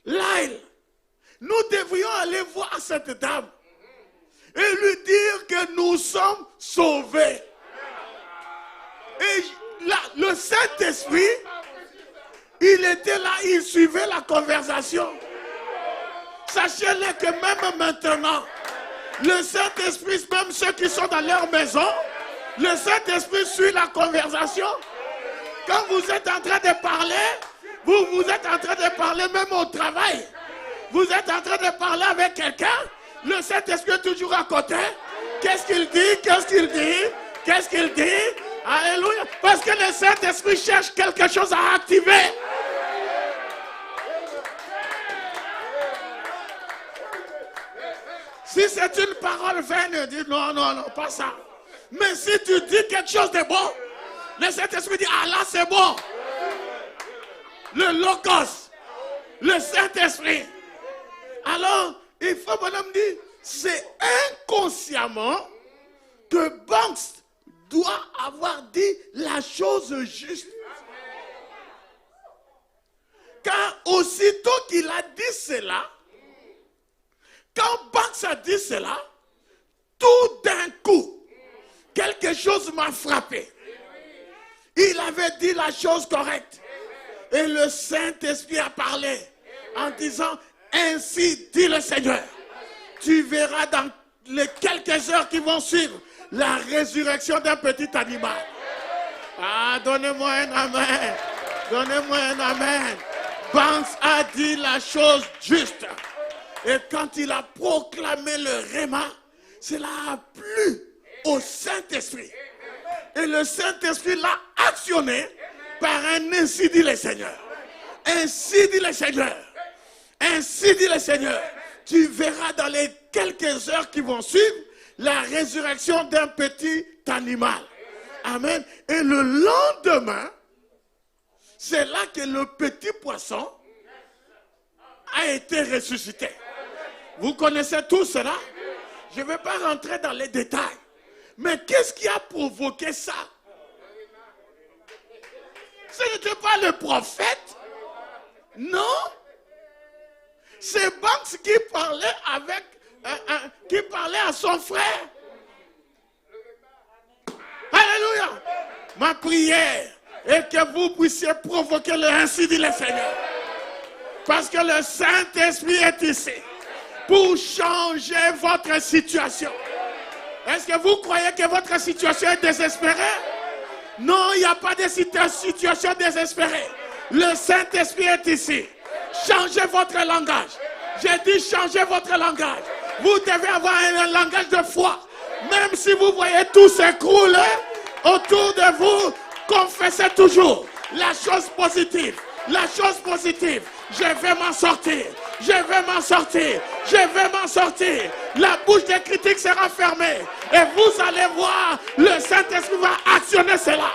Lyle, nous devrions aller voir cette dame et lui dire que nous sommes sauvés. Et le Saint-Esprit, il était là, il suivait la conversation. Sachez-le que même maintenant, le Saint-Esprit, même ceux qui sont dans leur maison, le Saint-Esprit suit la conversation. Quand vous êtes en train de parler, vous êtes en train de parler même au travail. Vous êtes en train de parler avec quelqu'un, le Saint-Esprit est toujours à côté. Qu'est-ce qu'il dit? Qu'est-ce qu'il dit? Qu'est-ce qu'il dit? Alléluia. Parce que le Saint-Esprit cherche quelque chose à activer. Si c'est une parole vaine, dis non, pas ça. Mais si tu dis quelque chose de bon, le Saint-Esprit dit, ah là c'est bon. Le Logos, le Saint-Esprit. Alors, il faut, madame dit, c'est inconsciemment que Banks doit avoir dit la chose juste. Car aussitôt qu'il a dit cela, quand Banks a dit cela, tout d'un coup, quelque chose m'a frappé. Il avait dit la chose correcte. Et le Saint-Esprit a parlé. en disant, ainsi dit le Seigneur. Tu verras dans les quelques heures qui vont suivre la résurrection d'un petit animal. Ah, donnez-moi un amen. Donnez-moi un amen. Banks a dit la chose juste. Et quand il a proclamé le Réma, cela a plu au Saint-Esprit. Et le Saint-Esprit l'a actionné par un ainsi dit le Seigneur. Ainsi dit le Seigneur. Ainsi dit le Seigneur. Tu verras dans les quelques heures qui vont suivre la résurrection d'un petit animal. Amen. Et le lendemain, c'est là que le petit poisson a été ressuscité. Vous connaissez tout cela? Je ne vais pas rentrer dans les détails. Mais qu'est-ce qui a provoqué ça? Ce n'était pas le prophète. Non. C'est Banks qui parlait qui parlait à son frère. Alléluia. Ma prière est que vous puissiez provoquer le ainsi dit le Seigneur. Parce que le Saint-Esprit est ici pour changer votre situation. Est-ce que vous croyez que votre situation est désespérée? Non, il n'y a pas de situation désespérée. Le Saint-Esprit est ici. Changez votre langage. J'ai dit changez votre langage. Vous devez avoir un langage de foi. Même si vous voyez tout s'écrouler autour de vous, confessez toujours la chose positive. La chose positive. Je vais m'en sortir. Je vais m'en sortir. Je vais m'en sortir. La bouche des critiques sera fermée. Et vous allez voir, le Saint-Esprit va actionner cela.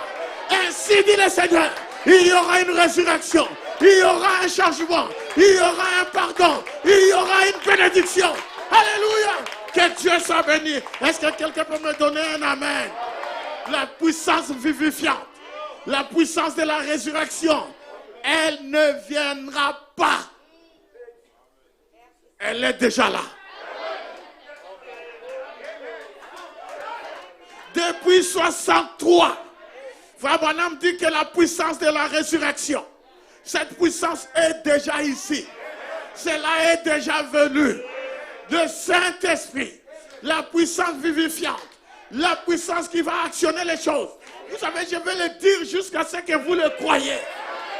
Ainsi dit le Seigneur. Il y aura une résurrection. Il y aura un changement. Il y aura un pardon. Il y aura une bénédiction. Alléluia. Que Dieu soit béni. Est-ce que quelqu'un peut me donner un amen? La puissance vivifiante. La puissance de la résurrection. Elle ne viendra pas. Elle est déjà là. Depuis 63, Frère Branham dit que la puissance de la résurrection, cette puissance est déjà ici. Cela est déjà venu. Le Saint-Esprit, la puissance vivifiante, la puissance qui va actionner les choses. Vous savez, je vais le dire jusqu'à ce que vous le croyez.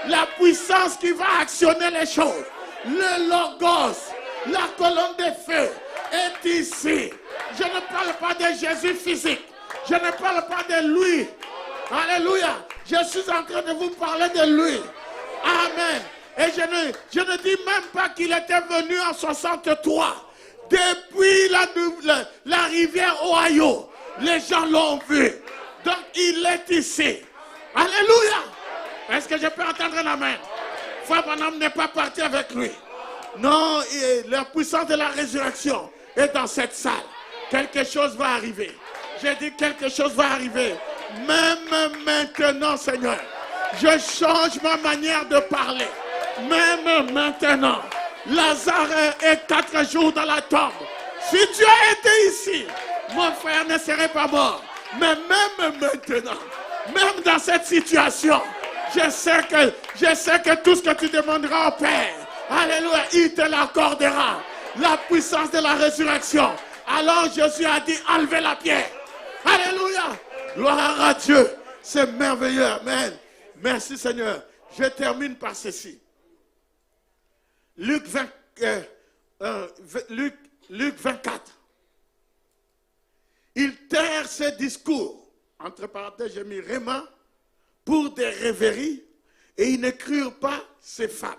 La puissance qui va actionner les choses. Le Logos, la colonne de feu est ici. Je ne parle pas de Jésus physique. Je ne parle pas de lui. Alléluia. Je suis en train de vous parler de lui. Amen. Et je ne dis même pas qu'il était venu en 63. Depuis la rivière Ohio, les gens l'ont vu. Donc il est ici. Alléluia. Est-ce que je peux entendre un amen? Frère Branham n'est pas parti avec lui. Non, la puissance de la résurrection est dans cette salle. Quelque chose va arriver. J'ai dit quelque chose va arriver. Même maintenant, Seigneur, je change ma manière de parler. Même maintenant, Lazare est 4 jours dans la tombe. Si tu as été ici, mon frère ne serait pas mort. Mais même maintenant, même dans cette situation, je sais que tout ce que tu demanderas au Père, alléluia, il te l'accordera. La puissance de la résurrection. Alors Jésus a dit, enlevez la pierre. Alléluia. Gloire à Dieu. C'est merveilleux. Amen. Merci Seigneur. Je termine par ceci. Luc 24. Il terre ses discours. Entre parenthèses, j'ai mis Réma pour des rêveries et ils ne crurent pas ces femmes.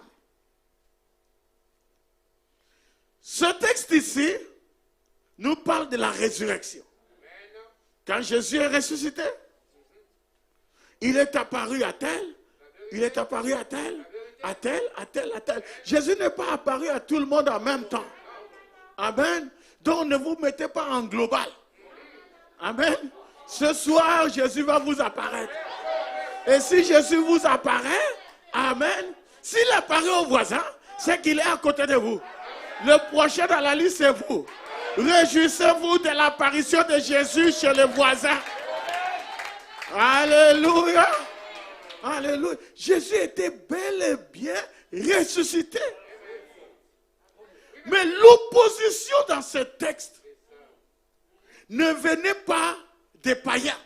Ce texte ici nous parle de la résurrection. Quand Jésus est ressuscité, il est apparu à tel, il est apparu à tel, à tel, à tel, à tel. Jésus n'est pas apparu à tout le monde en même temps. Amen. Donc ne vous mettez pas en global. Amen. Ce soir, Jésus va vous apparaître. Et si Jésus vous apparaît, amen, s'il apparaît au voisin, c'est qu'il est à côté de vous. Le prochain dans la liste, c'est vous. Réjouissez-vous de l'apparition de Jésus chez les voisins. Alléluia. Alléluia. Jésus était bel et bien ressuscité. Mais l'opposition dans ce texte ne venait pas des païens.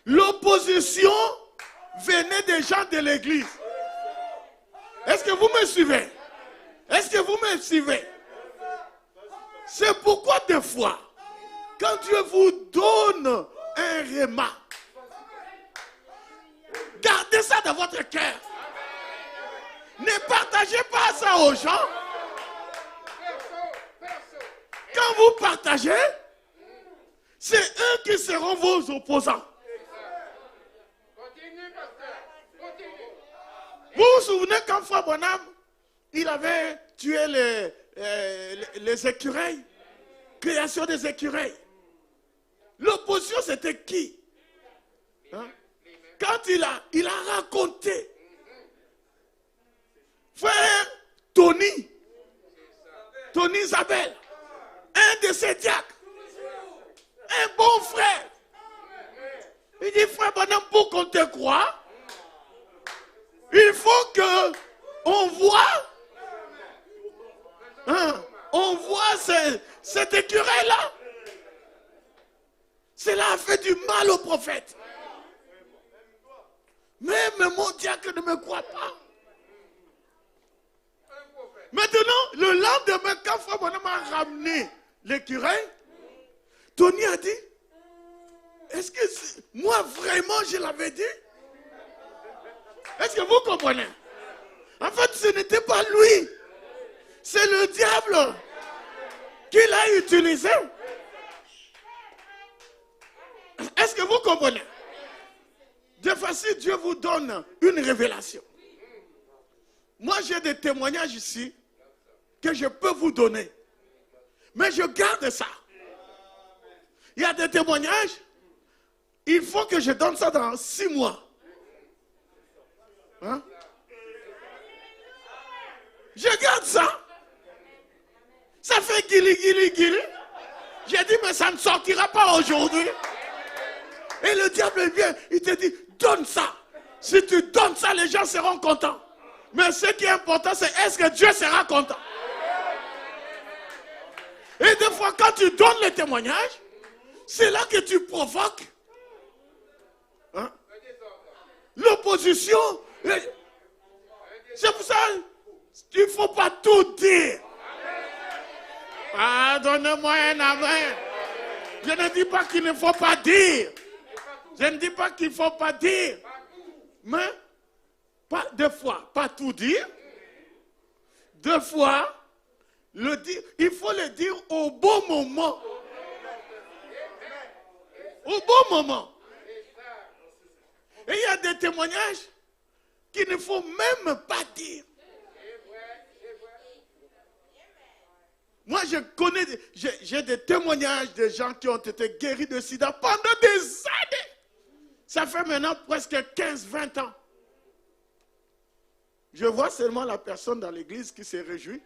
L'opposition venait des gens de l'église. Est-ce que vous me suivez? Est-ce que vous me suivez? C'est pourquoi des fois, quand Dieu vous donne un réma, gardez ça dans votre cœur. Ne partagez pas ça aux gens. Quand vous partagez, c'est eux qui seront vos opposants. Vous vous souvenez quand Frère Branham, il avait tué les écureuils, création des écureuils. L'opposition, c'était qui? Hein? Quand il a raconté, frère Tony Isabelle, un de ses diacres, un bon frère, il dit, frère Branham, pour qu'on te croie, il faut que on voit cet écureuil-là. Cela a fait du mal au prophète. Même mon diacre ne me croit pas. Maintenant, le lendemain, quand Frère Branham a ramené l'écureuil, Tony a dit, est-ce que moi vraiment je l'avais dit? Est-ce que vous comprenez? En fait, ce n'était pas lui. C'est le diable qui l'a utilisé. Est-ce que vous comprenez? De fois, si Dieu vous donne une révélation. Moi, j'ai des témoignages ici que je peux vous donner. Mais je garde ça. Il y a des témoignages. Il faut que je donne ça dans 6 mois. Hein? Je garde ça. Ça fait guili. J'ai dit, mais ça ne sortira pas aujourd'hui. Et le diable vient, il te dit, donne ça. Si tu donnes ça, les gens seront contents. Mais ce qui est important, c'est est-ce que Dieu sera content? Et des fois, quand tu donnes le témoignage, c'est là que tu provoques l'opposition. C'est pour ça qu'il ne faut pas tout dire. Ah, donnez-moi un amen. Je ne dis pas qu'il ne faut pas dire. Je ne dis pas qu'il ne faut pas dire. Mais, pas deux fois, pas tout dire. Deux fois, le dire, il faut le dire au bon moment. Au bon moment. Et il y a des témoignages qu'il ne faut même pas dire. Moi, je connais, j'ai des témoignages de gens qui ont été guéris de sida pendant des années. Ça fait maintenant presque 15-20 ans. Je vois seulement la personne dans l'église qui se réjouit.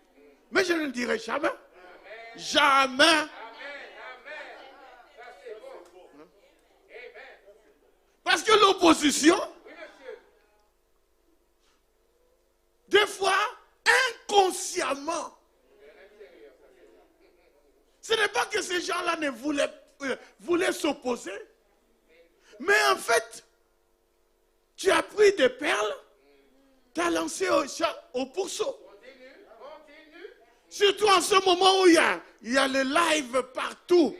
Mais je ne le dirai jamais. Jamais. Parce que l'opposition, des fois, inconsciemment, ce n'est pas que ces gens-là ne voulaient s'opposer, mais en fait, tu as pris des perles, tu as lancé au pourceau. Surtout en ce moment où il y a le live partout.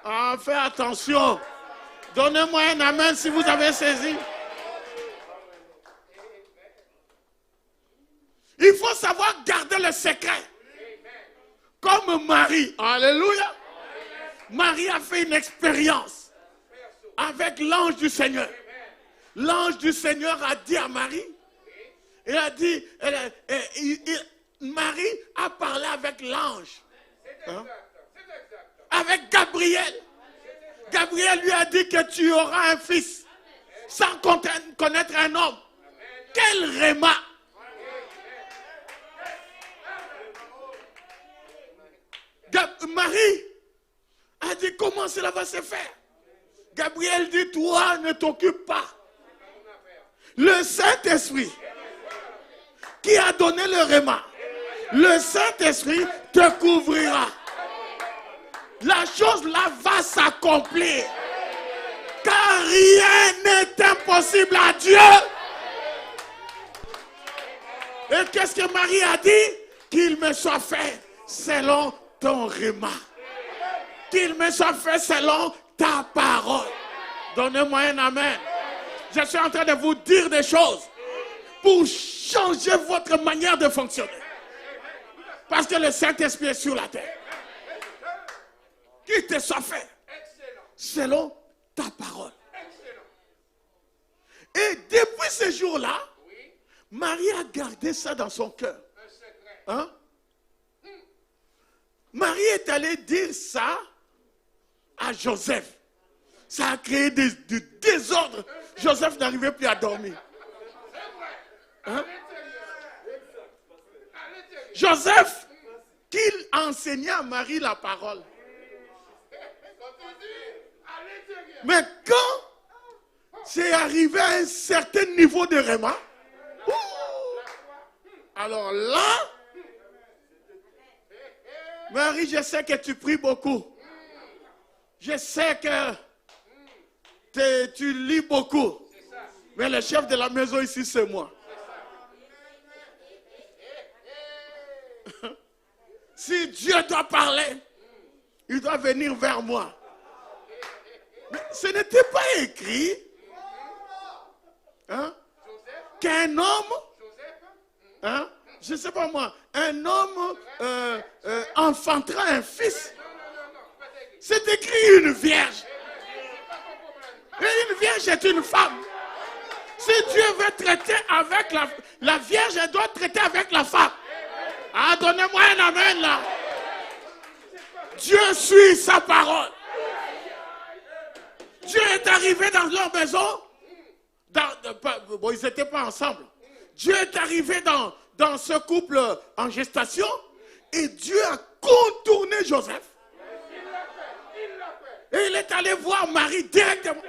Ah, fais attention. Donnez-moi un amen si vous avez saisi. Il faut savoir garder le secret. Comme Marie. Alléluia. Marie a fait une expérience avec l'ange du Seigneur. L'ange du Seigneur a dit à Marie, il a dit, Marie a parlé avec l'ange. Hein? Avec Gabriel. Gabriel lui a dit que tu auras un fils sans connaître un homme. Quel réma! Marie a dit comment cela va se faire. Gabriel dit toi ne t'occupe pas. Le Saint-Esprit qui a donné le réma Le Saint-Esprit te couvrira. La chose là va s'accomplir. Car rien n'est impossible à Dieu. Et qu'est-ce que Marie a dit? Qu'il me soit fait selon ton rhéma. Qu'il me soit fait selon ta parole. Donnez-moi un amen. Je suis en train de vous dire des choses pour changer votre manière de fonctionner. Parce que le Saint-Esprit est sur la terre. Qu'il te soit fait selon ta parole. Et depuis ce jour-là, Marie a gardé ça dans son cœur. Hein? Marie est allée dire ça à Joseph. Ça a créé du désordre. Joseph n'arrivait plus à dormir. Hein? Joseph, qu'il enseignait à Marie la parole. Mais quand c'est arrivé à un certain niveau de rhéma, alors là, Marie, je sais que tu pries beaucoup. Je sais que tu lis beaucoup. Mais le chef de la maison ici, c'est moi. Si Dieu doit parler, il doit venir vers moi. Mais ce n'était pas écrit hein, qu'un homme, hein, je ne sais pas moi, un homme enfantera un fils. C'est écrit une vierge. Et une vierge est une femme. Si Dieu veut traiter avec la vierge, elle doit traiter avec la femme. Ah, donnez-moi un amen là. Dieu suit sa parole. Dieu est arrivé dans leur maison. Bon, ils n'étaient pas ensemble. Dieu est arrivé dans ce couple en gestation. Et Dieu a contourné Joseph. Et il est allé voir Marie directement.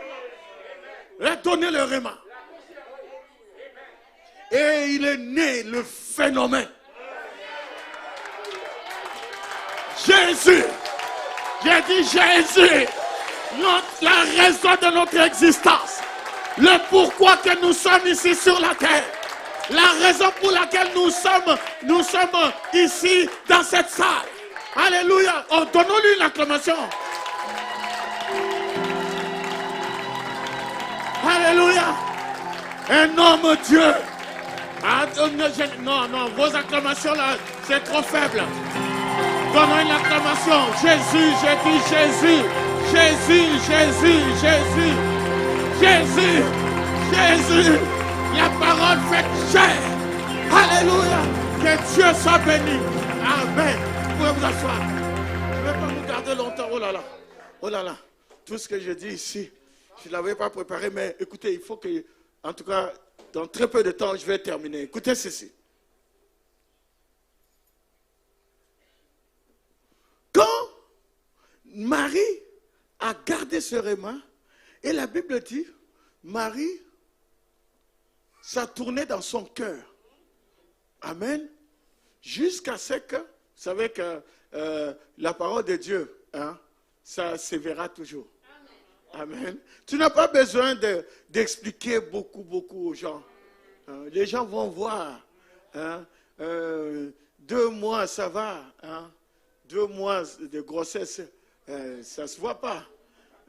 Il a donné le rhéma. Et il est né le phénomène. Jésus. J'ai dit Jésus. La raison de notre existence. Le pourquoi que nous sommes ici sur la terre. La raison pour laquelle nous sommes ici dans cette salle. Alléluia. Oh, donnons-lui une acclamation. Alléluia. Un homme Dieu. Ah, non, vos acclamations là, c'est trop faible. Donnons une acclamation. Jésus, j'ai dit Jésus. Jésus, Jésus, Jésus. Jésus, Jésus. La parole fait chair. Alléluia. Que Dieu soit béni. Amen. Vous pouvez vous asseoir. Je ne vais pas vous garder longtemps. Oh là là. Oh là là. Tout ce que je dis ici, je ne l'avais pas préparé, mais écoutez, il faut que, en tout cas, dans très peu de temps, je vais terminer. Écoutez ceci. Quand Marie a gardé ce rhéma, et la Bible dit, Marie, ça tournait dans son cœur. Amen. Jusqu'à ce que, vous savez que la parole de Dieu, hein, ça se verra toujours. Amen. Tu n'as pas besoin d'expliquer beaucoup aux gens. Les gens vont voir. Hein, 2 mois, ça va. Hein, 2 mois de grossesse, ça ne se voit pas.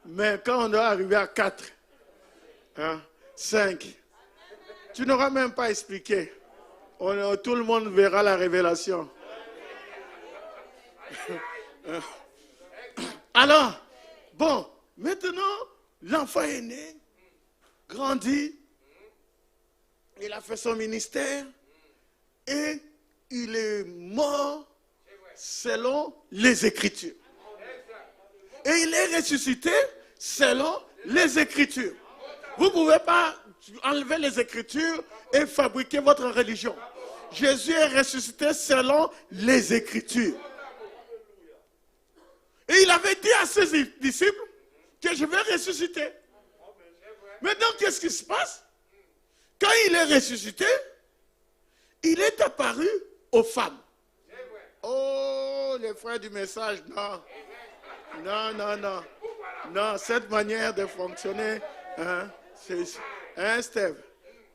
Mais quand on doit arriver à 4, hein, 5, tu n'auras même pas expliqué. Tout le monde verra la révélation. Alors, bon, maintenant, l'enfant est né, grandit, il a fait son ministère et il est mort selon les Écritures. Et il est ressuscité selon les Écritures. Vous ne pouvez pas enlever les Écritures et fabriquer votre religion. Jésus est ressuscité selon les Écritures. Et il avait dit à ses disciples que je vais ressusciter. Maintenant, qu'est-ce qui se passe? Quand il est ressuscité, il est apparu aux femmes. Oh, les frères du message, non. Non, non, non. Non, cette manière de fonctionner, hein, Steve,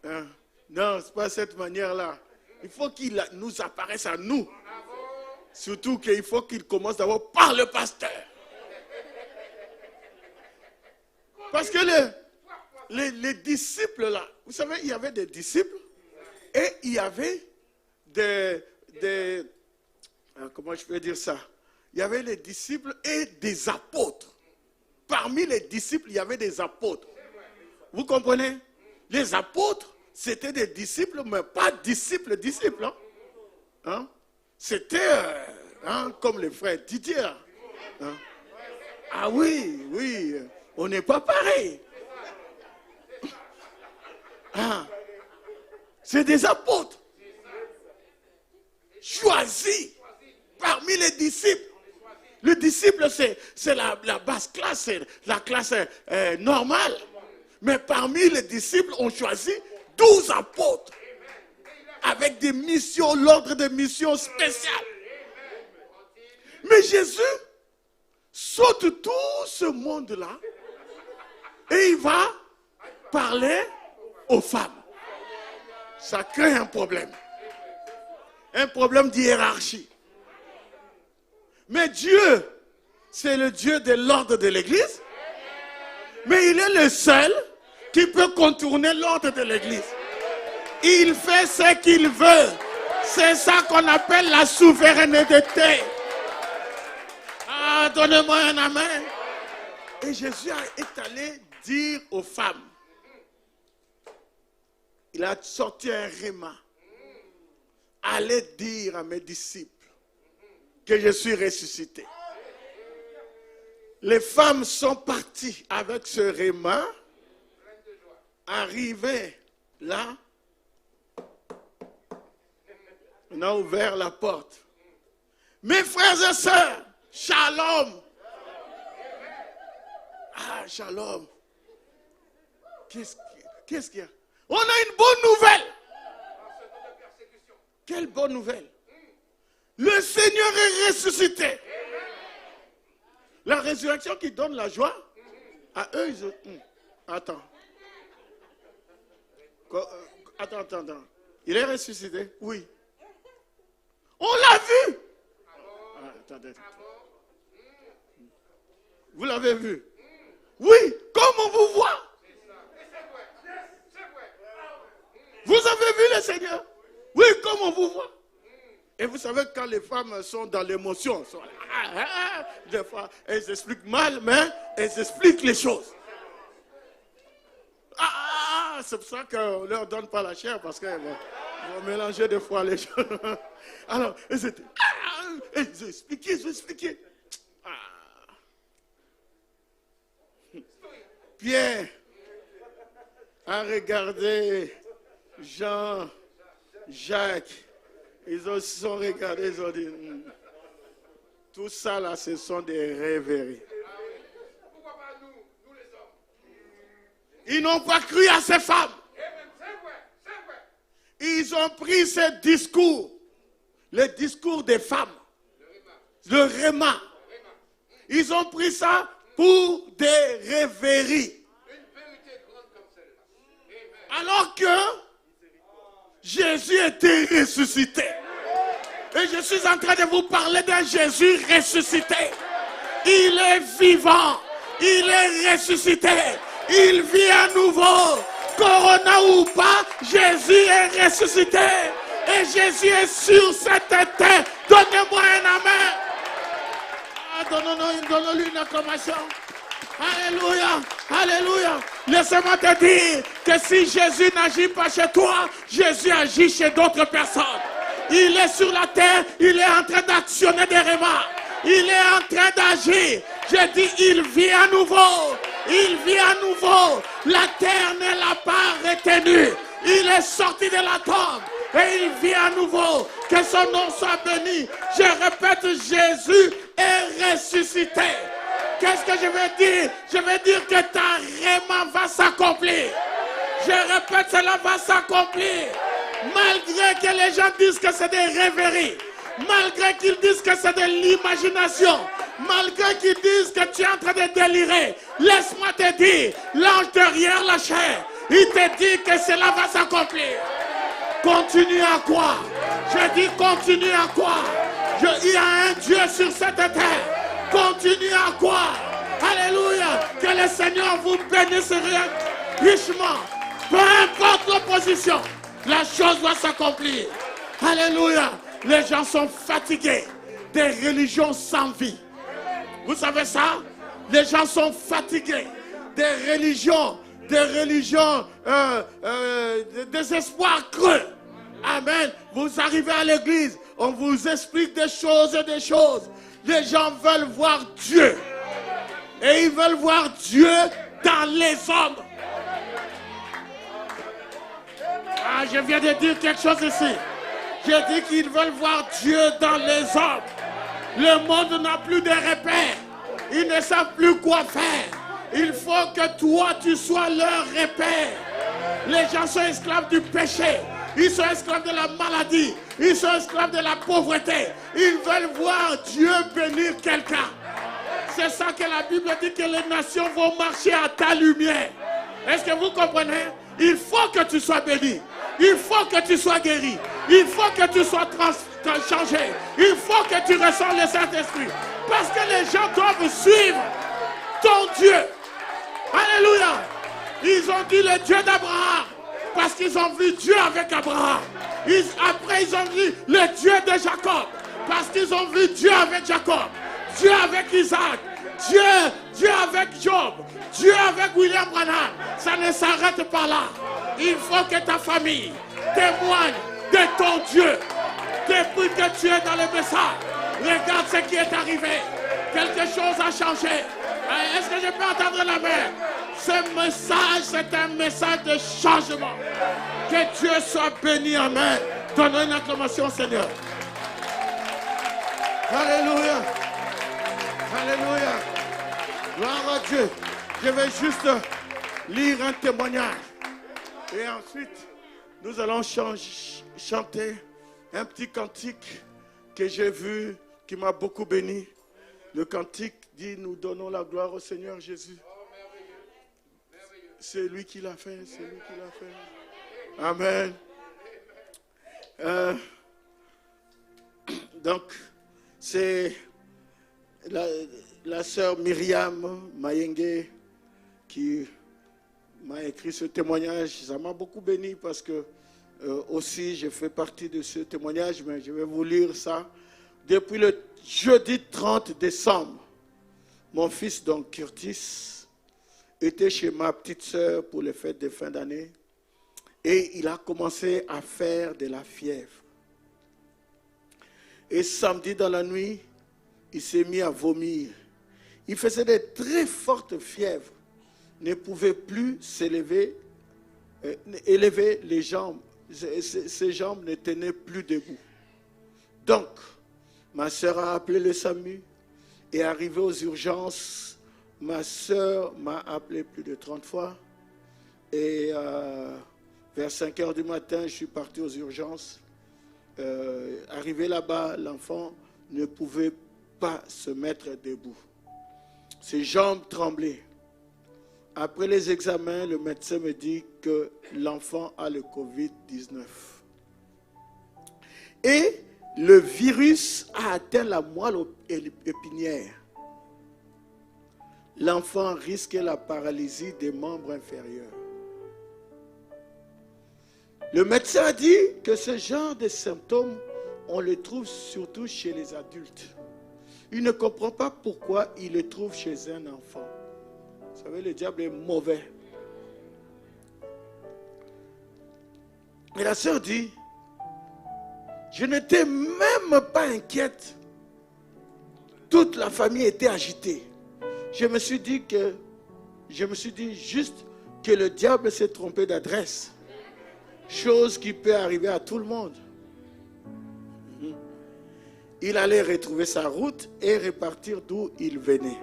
hein, non, c'est pas cette manière-là. Il faut qu'il nous apparaisse à nous. Surtout qu'il faut qu'il commence d'abord par le pasteur. Parce que les disciples là, vous savez, il y avait des disciples et il y avait comment je peux dire ça? Il y avait les disciples et des apôtres. Parmi les disciples, il y avait des apôtres. Vous comprenez? Les apôtres, c'était des disciples, mais pas disciples. Hein? C'était comme les frères Didier. Hein? Ah oui, on n'est pas pareil. Ah, c'est des apôtres choisis parmi les disciples. Le disciple, c'est la basse classe, c'est la classe normale. Mais parmi les disciples, on choisit 12 apôtres avec des missions, l'ordre de missions spéciales. Mais Jésus saute tout ce monde-là et il va parler aux femmes. Ça crée un problème. Un problème d'hiérarchie. Mais Dieu, c'est le Dieu de l'ordre de l'Église. Mais il est le seul qui peut contourner l'ordre de l'Église. Il fait ce qu'il veut. C'est ça qu'on appelle la souveraineté. Ah, donnez-moi un amen. Et Jésus est allé dire aux femmes. Il a sorti un réma. Allez dire à mes disciples que je suis ressuscité. Les femmes sont parties avec ce réma, arrivées là, on a ouvert la porte. Mes frères et sœurs, shalom. Ah, shalom. Qu'est-ce qu'il y a? On a une bonne nouvelle. Quelle bonne nouvelle? Le Seigneur est ressuscité. La résurrection qui donne la joie, à eux, ils ont... Attends. Attends. Il est ressuscité? Oui. On l'a vu. Attendez. Vous l'avez vu? Oui, comme on vous voit. Vous avez vu le Seigneur? Oui, comme on vous voit. Et vous savez, quand les femmes sont dans l'émotion, des fois, elles expliquent mal, mais elles expliquent les choses. C'est pour ça qu'on ne leur donne pas la chair, parce qu'elles vont mélanger des fois les choses. Alors, elles ont expliqué. Pierre a regardé Jean, Jacques. Ils se sont regardés, ils ont dit, tout ça là, ce sont des rêveries. Pourquoi pas nous les hommes? Ils n'ont pas cru à ces femmes. Ils ont pris ce discours, le discours des femmes, le réma. Ils ont pris ça pour des rêveries. Alors que Jésus était ressuscité. Et je suis en train de vous parler d'un Jésus ressuscité. Il est vivant. Il est ressuscité. Il vit à nouveau. Corona ou pas, Jésus est ressuscité. Et Jésus est sur cette terre. Donnez-moi un amen. Donnons-lui une acclamation. Alléluia, alléluia. Laissez-moi te dire que si Jésus n'agit pas chez toi, Jésus agit chez d'autres personnes. Il est sur la terre, il est en train d'actionner des rémas. Il est en train d'agir. Je dis, il vit à nouveau. Il vit à nouveau. La terre ne l'a pas retenu. Il est sorti de la tombe. Et il vit à nouveau. Que son nom soit béni. Je répète, Jésus est ressuscité. Qu'est-ce que je vais dire? Je vais dire que ta réma va s'accomplir. Je répète, cela va s'accomplir. Malgré que les gens disent que c'est des rêveries. malgré qu'ils disent que c'est de l'imagination, malgré qu'ils disent que tu es en train de délirer, laisse-moi te dire, l'ange derrière la chair, il te dit que cela va s'accomplir. Continue à croire. Je dis continue à croire. Il y a un Dieu sur cette terre. Continue à croire. Alléluia. Que le Seigneur vous bénisse richement. Peu importe l'opposition, la chose va s'accomplir. Alléluia. Les gens sont fatigués des religions sans vie. Vous savez ça? Les gens sont fatigués des religions, des espoirs creux. Amen. Vous arrivez à l'église, on vous explique des choses et des choses. Les gens veulent voir Dieu. Et ils veulent voir Dieu dans les hommes. Ah, je viens de dire quelque chose ici. J'ai dit qu'ils veulent voir Dieu dans les hommes. Le monde n'a plus de repères. Ils ne savent plus quoi faire. Il faut que toi, tu sois leur repère. Les gens sont esclaves du péché. Ils sont esclaves de la maladie. Ils sont esclaves de la pauvreté. Ils veulent voir Dieu bénir quelqu'un. C'est ça que la Bible dit, que les nations vont marcher à ta lumière. Est-ce que vous comprenez? Il faut que tu sois béni. Il faut que tu sois guéri. Il faut que tu sois changé. Il faut que tu ressens le Saint-Esprit. Parce que les gens doivent suivre ton Dieu. Alléluia. Ils ont dit le Dieu d'Abraham. Parce qu'ils ont vu Dieu avec Abraham. Après, ils ont dit le Dieu de Jacob. Parce qu'ils ont vu Dieu avec Jacob. Dieu avec Isaac. Dieu avec Job. Dieu avec William Branham. Ça ne s'arrête pas là. Il faut que ta famille témoigne de ton Dieu. Depuis que tu es dans le message, regarde ce qui est arrivé. Quelque chose a changé. Est-ce que je peux entendre la main? Ce message, c'est un message de changement. Que Dieu soit béni. Amen. Donnons une acclamation au Seigneur. Alléluia. Alléluia. Gloire à Dieu. Je vais juste lire un témoignage. Et ensuite, nous allons chanter un petit cantique que j'ai vu, qui m'a beaucoup béni. Le cantique dit, nous donnons la gloire au Seigneur Jésus. C'est lui qui l'a fait, c'est lui qui l'a fait. Amen. Donc, c'est la sœur Myriam Mayenge qui m'a écrit ce témoignage. Ça m'a beaucoup béni parce que aussi je fais partie de ce témoignage, mais je vais vous lire ça. Depuis le jeudi 30 décembre, mon fils, donc Curtis, était chez ma petite sœur pour les fêtes de fin d'année et il a commencé à faire de la fièvre. Et samedi dans la nuit, il s'est mis à vomir. Il faisait de très fortes fièvres, ne pouvait plus s'élever, élever les jambes. Ses jambes ne tenaient plus debout. Donc, ma sœur a appelé le SAMU et arrivée aux urgences, ma sœur m'a appelé plus de 30 fois. Et vers 5 heures du matin, je suis parti aux urgences. Arrivé là-bas, l'enfant ne pouvait pas se mettre debout. Ses jambes tremblaient. Après les examens, le médecin me dit que l'enfant a le Covid-19. Et le virus a atteint la moelle épinière. L'enfant risque la paralysie des membres inférieurs. Le médecin a dit que ce genre de symptômes, on les trouve surtout chez les adultes. Il ne comprend pas pourquoi il les trouve chez un enfant. Vous savez, le diable est mauvais. Et la sœur dit, je n'étais même pas inquiète. Toute la famille était agitée. Je me suis dit juste que le diable s'est trompé d'adresse. Chose qui peut arriver à tout le monde. Il allait retrouver sa route et repartir d'où il venait.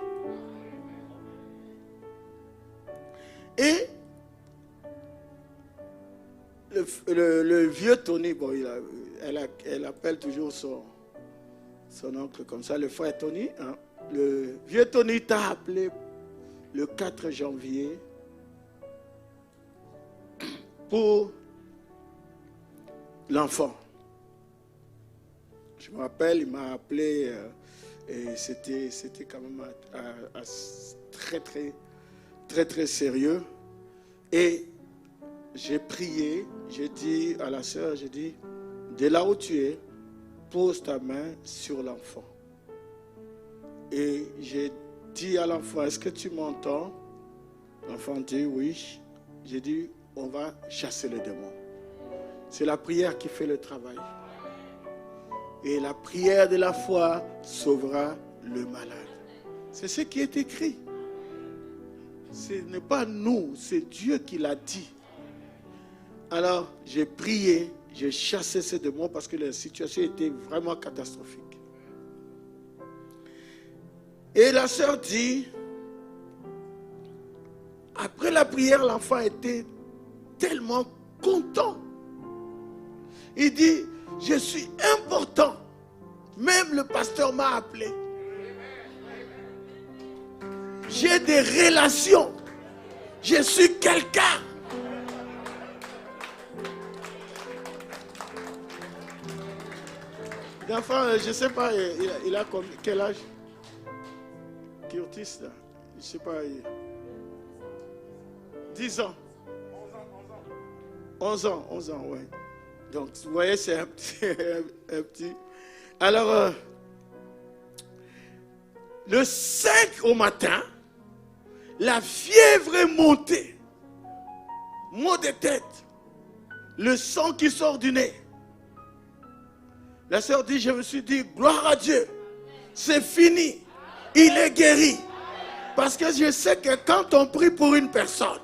Et le vieux Tony, bon, elle appelle toujours son oncle comme ça, le frère Tony. Hein. Le vieux Tony t'a appelé le 4 janvier pour l'enfant. Je me rappelle, il m'a appelé et c'était quand même très sérieux. Et j'ai prié, j'ai dit à la sœur, j'ai dit, de là où tu es, pose ta main sur l'enfant. Et j'ai dit à l'enfant, est-ce que tu m'entends? L'enfant dit oui. J'ai dit, on va chasser le démon. C'est la prière qui fait le travail. Et la prière de la foi sauvera le malade. C'est ce qui est écrit. Ce n'est pas nous, c'est Dieu qui l'a dit. Alors, j'ai prié, j'ai chassé ces démons parce que la situation était vraiment catastrophique. Et la sœur dit, après la prière, l'enfant était tellement content. Il dit, je suis important. Même le pasteur m'a appelé. J'ai des relations. Je suis quelqu'un. L'enfant, je ne sais pas, il a quel âge? Curtis, là. Je ne sais pas. 10 ans. 11 ans, oui. Donc, vous voyez, c'est un petit. Alors, le 5 au matin, la fièvre est montée. Maux de tête. Le sang qui sort du nez. La sœur dit, je me suis dit, gloire à Dieu. C'est fini. Il est guéri. Parce que je sais que quand on prie pour une personne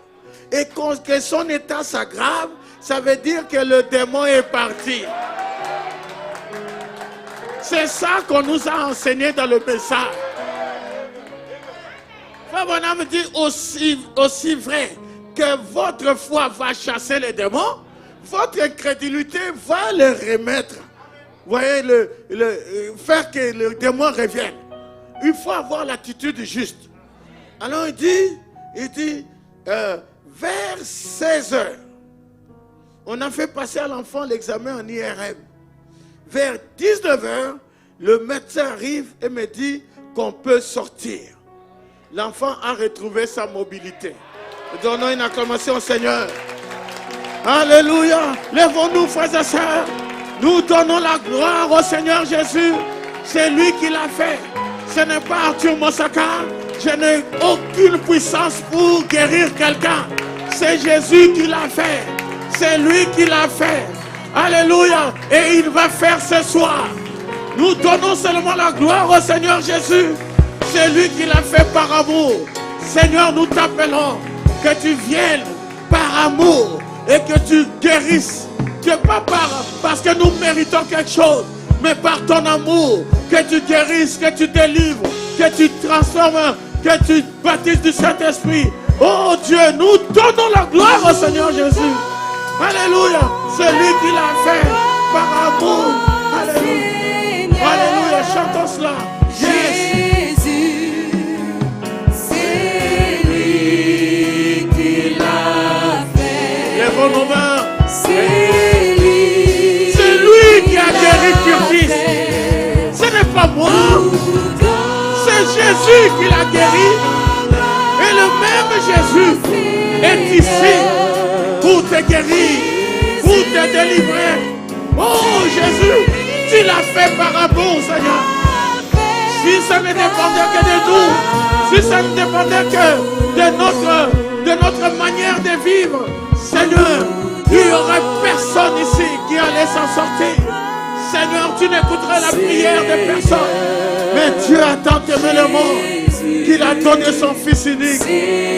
et que son état s'aggrave, ça veut dire que le démon est parti. C'est ça qu'on nous a enseigné dans le message. Frère Branham me dit aussi vrai que votre foi va chasser les démons, votre crédulité va les remettre. Vous voyez, faire que le démon revienne. Il faut avoir l'attitude juste. Alors il dit vers 16 heures, on a fait passer à l'enfant l'examen en IRM. Vers 19 heures, le médecin arrive et me dit qu'on peut sortir. L'enfant a retrouvé sa mobilité. Donnons une acclamation au Seigneur. Alléluia. Lèvons-nous, frères et sœurs. Nous donnons la gloire au Seigneur Jésus. C'est lui qui l'a fait. Ce n'est pas Arthur Mosaka. Je n'ai aucune puissance pour guérir quelqu'un. C'est Jésus qui l'a fait. C'est lui qui l'a fait. Alléluia. Et il va faire ce soir. Nous donnons seulement la gloire au Seigneur Jésus. C'est lui qui l'a fait par amour. Seigneur, nous t'appelons que tu viennes par amour et que tu guérisses. Que pas parce que nous méritons quelque chose, mais par ton amour, que tu guérisses, que tu délivres, que tu transformes, que tu baptises du Saint-Esprit. Oh Dieu, nous donnons la gloire au Seigneur Jésus. Alléluia. C'est lui qui l'a fait par amour. Alléluia. Alléluia. Chantons cela. Jésus, c'est lui qui l'a fait. Lèvons nos mains. C'est lui. C'est lui qui a guéri Curtis. Ce n'est pas moi. C'est Jésus qui l'a guéri. Et le même Jésus est ici pour te guérir, pour te délivrer. Oh Jésus, tu l'as fait par amour, Seigneur. Si ça ne dépendait que de nous, si ça ne dépendait que de notre manière de vivre, Seigneur, il n'y aurait personne ici qui allait s'en sortir. Seigneur, tu n'écouterais la prière de personne. Mais Dieu a tant aimé le monde qu'il a donné son Fils unique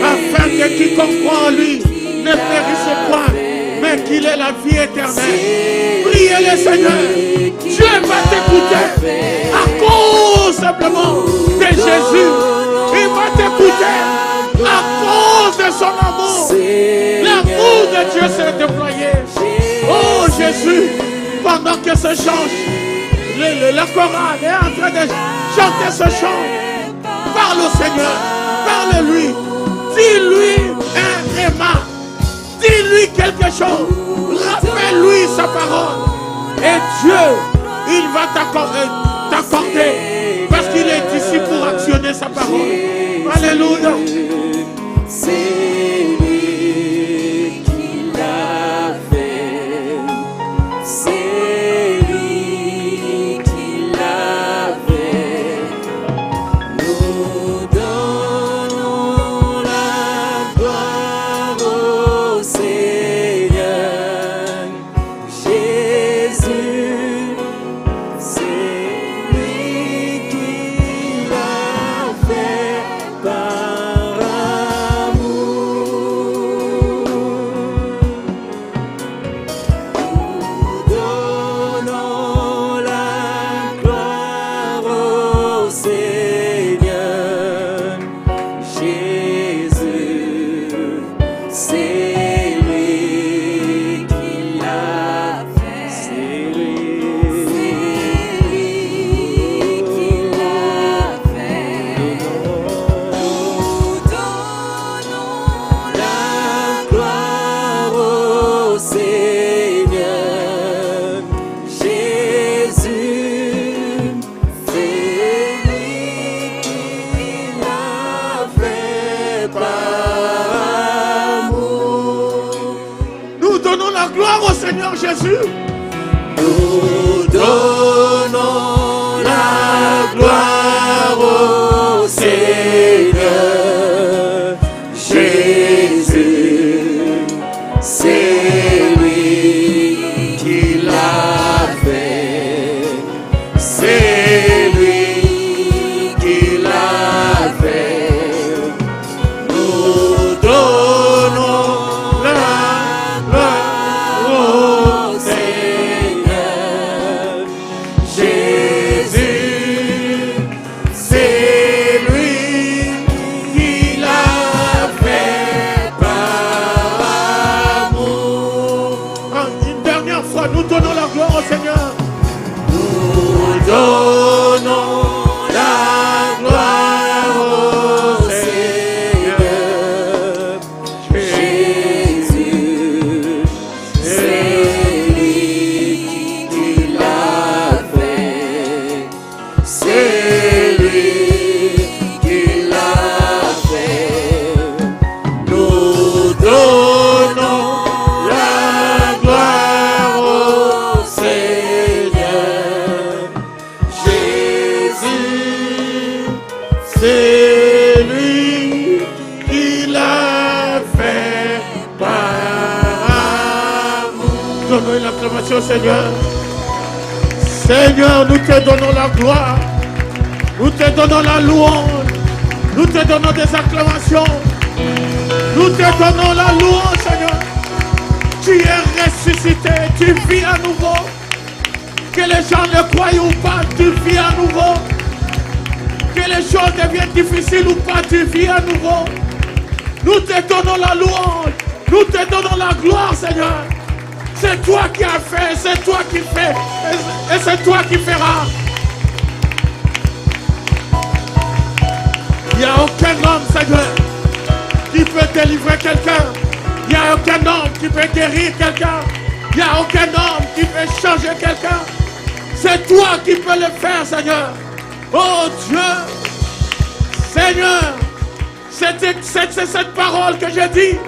afin que quiconque croit en lui ne périsse point, mais qu'il ait la vie éternelle. Priez le Seigneur. Dieu va t'écouter à cause simplement de Jésus. Il va t'écouter à cause de son amour. L'amour de Dieu s'est déployé. Oh Jésus, pendant que ça change, la chorale est en train de chanter ce chant. Parle au Seigneur, parle-lui, dis-lui un réma, dis-lui quelque chose, rappelle-lui sa parole. Et Dieu, il va t'accorder, parce qu'il est ici pour actionner sa parole. Alléluia. C'est lui qui l'a fait. C'est lui qui l'a fait. Nous donnons la gloire au Seigneur. Jésus, c'est lui qui l'a fait par amour. Nous donnons la gloire au Seigneur. Jésus, c'est lui qui l'a fait. C'est lui qui l'a fait. Nous donnons la gloire au Seigneur. Jésus, c'est lui qui l'a fait par amour. Nous donnons la gloire au Seigneur Jésus. Nous donnons la gloire au Seigneur. Jésus, c'est lui qui l'a fait. C'est lui qui l'a fait. Nous donnons la gloire au Seigneur. Jésus, c'est lui qui l'a fait par amour. Une dernière fois, nous donnons la gloire au Seigneur. Nous donnons la gloire au Seigneur. Jésus, c'est lui qui l'a fait. C'est lui qui l'a fait. Nous donnons la gloire au Seigneur. Jésus, C'est lui qui l'a fait par amour. Donnons une acclamation au Seigneur. Seigneur, nous te donnons la gloire. Nous te donnons la louange. Nous te donnons des acclamations. Nous te donnons la louange, Seigneur. Tu es ressuscité, tu vis à nouveau. Que les gens le croient ou pas, tu vis à nouveau. Que les choses deviennent difficiles ou pas, tu vis à nouveau. Nous te donnons la louange. Nous te donnons la gloire, Seigneur. C'est toi qui as fait, c'est toi qui fais, et c'est toi qui feras. Il n'y a aucun homme, Seigneur, qui peut délivrer quelqu'un. Il n'y a aucun homme qui peut guérir quelqu'un. Il n'y a aucun homme qui peut changer quelqu'un. C'est toi qui peux le faire, Seigneur. Oh Dieu, Seigneur, c'est cette parole que j'ai dit.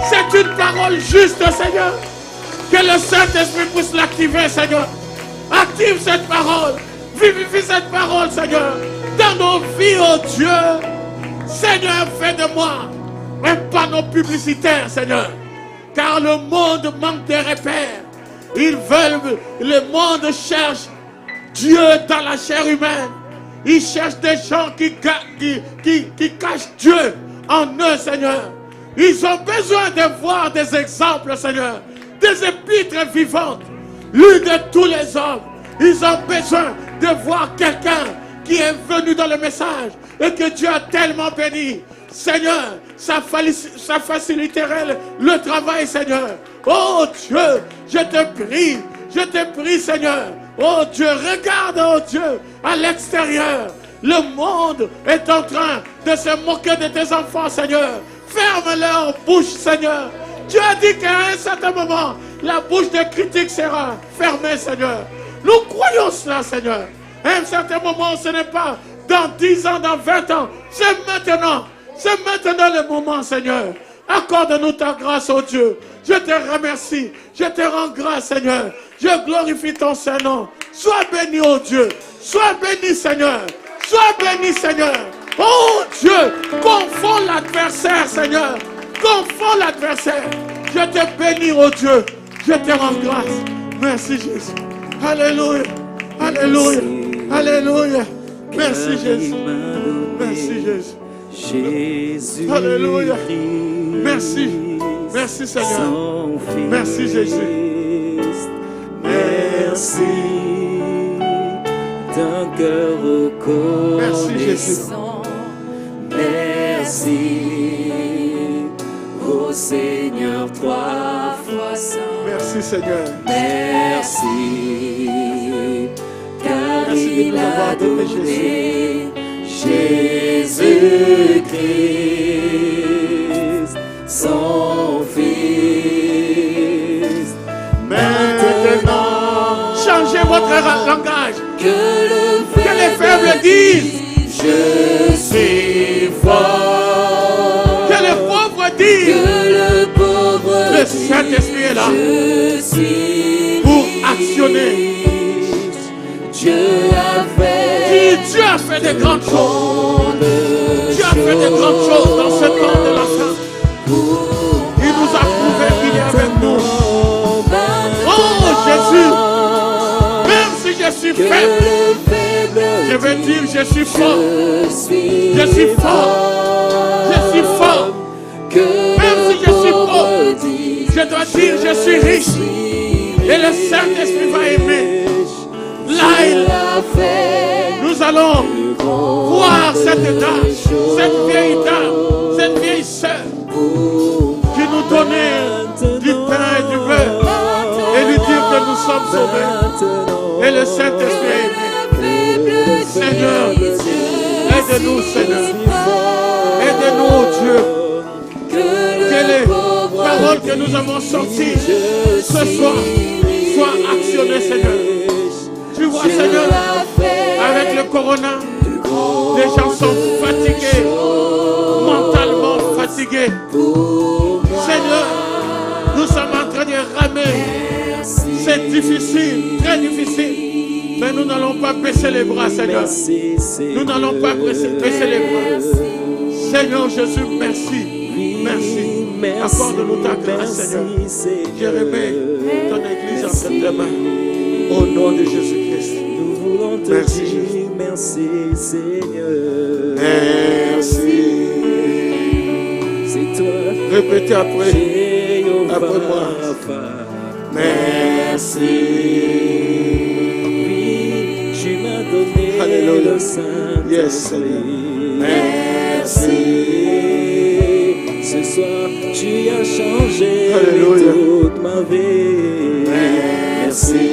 C'est une parole juste, Seigneur. Que le Saint-Esprit puisse l'activer, Seigneur. Active cette parole. Vivifie cette parole, Seigneur. Dans nos vies, oh Dieu. Seigneur, fais de moi un panneau publicitaire, Seigneur. Car le monde manque de repères. Le monde cherche Dieu dans la chair humaine. Il cherche des gens qui cachent Dieu en eux, Seigneur. Ils ont besoin de voir des exemples, Seigneur. Des épîtres vivantes, lues de tous les hommes. Ils ont besoin de voir quelqu'un qui est venu dans le message et que Dieu a tellement béni. Seigneur, ça faciliterait le travail, Seigneur. Oh Dieu, je te prie, Seigneur. Oh Dieu, regarde, oh Dieu, à l'extérieur. Le monde est en train de se moquer de tes enfants, Seigneur. Ferme leur bouche, Seigneur. Tu as dit qu'à un certain moment, la bouche des critiques sera fermée, Seigneur. Nous croyons cela, Seigneur. À un certain moment, ce n'est pas dans 10 ans, dans 20 ans. C'est maintenant. C'est maintenant le moment, Seigneur. Accorde-nous ta grâce, oh Dieu. Je te remercie. Je te rends grâce, Seigneur. Je glorifie ton Saint-Nom. Sois béni, oh Dieu. Sois béni, Seigneur. Sois béni, Seigneur. Oh Dieu, confonds l'adversaire, Seigneur. Confonds l'adversaire. Je te bénis, oh Dieu. Je te rends grâce. Merci, Jésus. Alléluia. Alléluia. Alléluia. Merci, Jésus. Merci, Jésus. Jésus. Alléluia. Merci. Merci, Seigneur. Merci, Jésus. Merci d'un cœur reconnaissant. Merci, Jésus. Merci, ô Seigneur, 3 fois saint. Merci, Seigneur. Merci, car Merci de il nous a avoir donné donné Jésus-Christ, son Fils. Maintenant, changez votre langage. Que les faibles disent, je suis fort. que les pauvres disent, Que le pauvre le Saint-Esprit est là je suis pour actionner. Dieu a fait. Dieu a fait de grandes choses. Dieu a fait de grandes choses dans ce temps de la fin. Il nous a prouvé qu'il est avec nous. Oh Jésus, même si je suis faible, je veux dire je suis fort. Je suis fort. Je suis fort. Même si je suis pauvre, je dois dire je suis riche. Et le Saint-Esprit va aimer. Là, nous allons voir cette dame, cette vieille dame, cette vieille sœur qui nous donnait du pain et du beurre et lui dire que nous sommes sauvés. Et le Saint-Esprit est aimé. Seigneur, aide-nous, Seigneur. Aide-nous, Dieu. Que les paroles que nous avons sorties ce soir soient actionnées, Seigneur. Tu vois, Seigneur, avec le corona, les gens sont fatigués, mentalement fatigués. Seigneur, nous sommes en train de ramer. C'est difficile, très difficile. Mais nous n'allons pas baisser les bras, Seigneur. Nous n'allons pas baisser les bras. Seigneur Jésus, merci. Merci. Accorde-nous ta grâce, Seigneur. Je remets ton église entre tes mains. Au nom de Jésus-Christ. Nous voulons te Merci, dire Jésus. merci, Seigneur. Merci. C'est toi, Répétez après Jéhovah moi. Rapha. Merci. Oui, tu m'as donné Alléluia. le Saint-Esprit. Yes, Seigneur. Merci. Ce soir, tu as changé Alléluia. toute ma vie. Merci.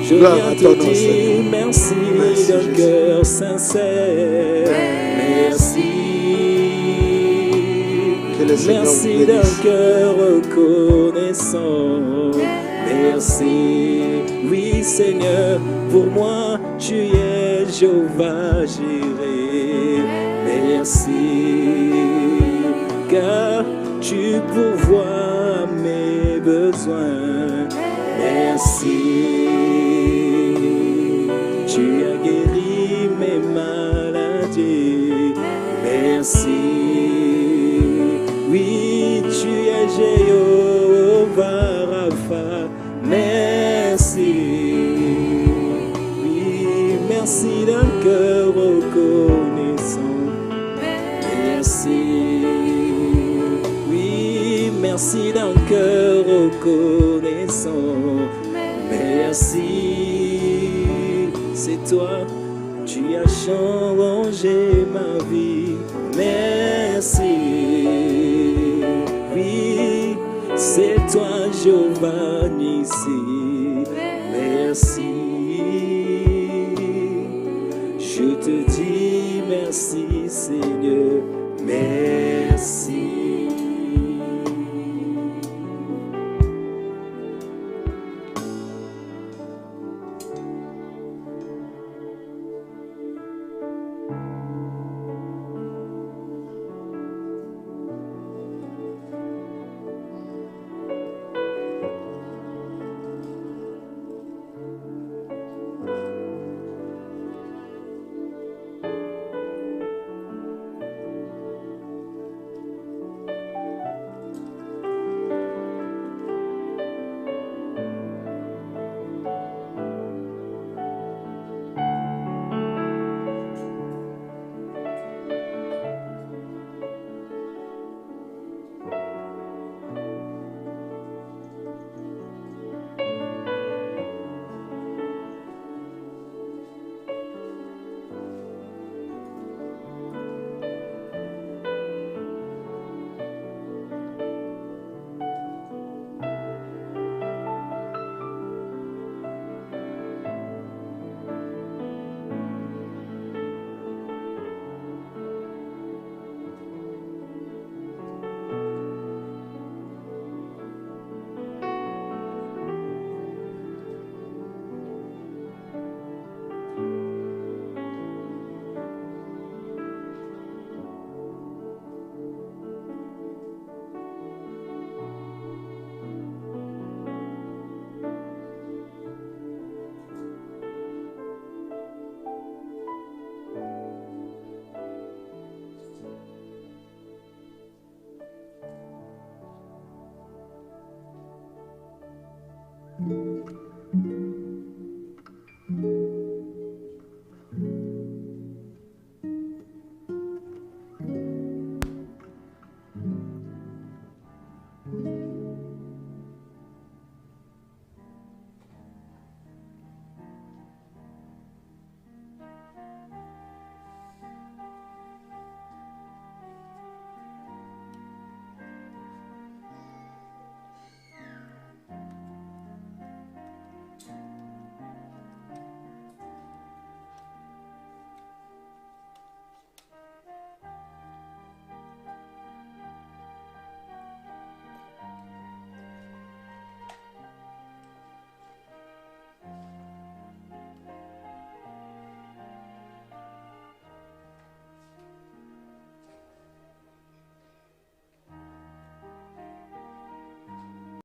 Je Gloire viens à te ton nom, dire Seigneur. merci Merci, d'un Jésus. cœur sincère. Merci. Que le Seigneur Merci vous d'un bénisse. cœur reconnaissant. Merci. Oui, Seigneur, pour moi, tu es Jéhovah Jireh. Merci. Car tu pourvois mes besoins. Merci. Tu as guéri mes maladies. Merci. Oui, tu es Jéhovah Rapha. Merci. Oui, merci d'un cœur reconnaissant. Merci. Oui, merci d'un cœur reconnaissant. Merci. C'est toi, tu as changé ma vie. Merci. Oui, c'est toi, Jéhovah Nissi. te dis merci Seigneur.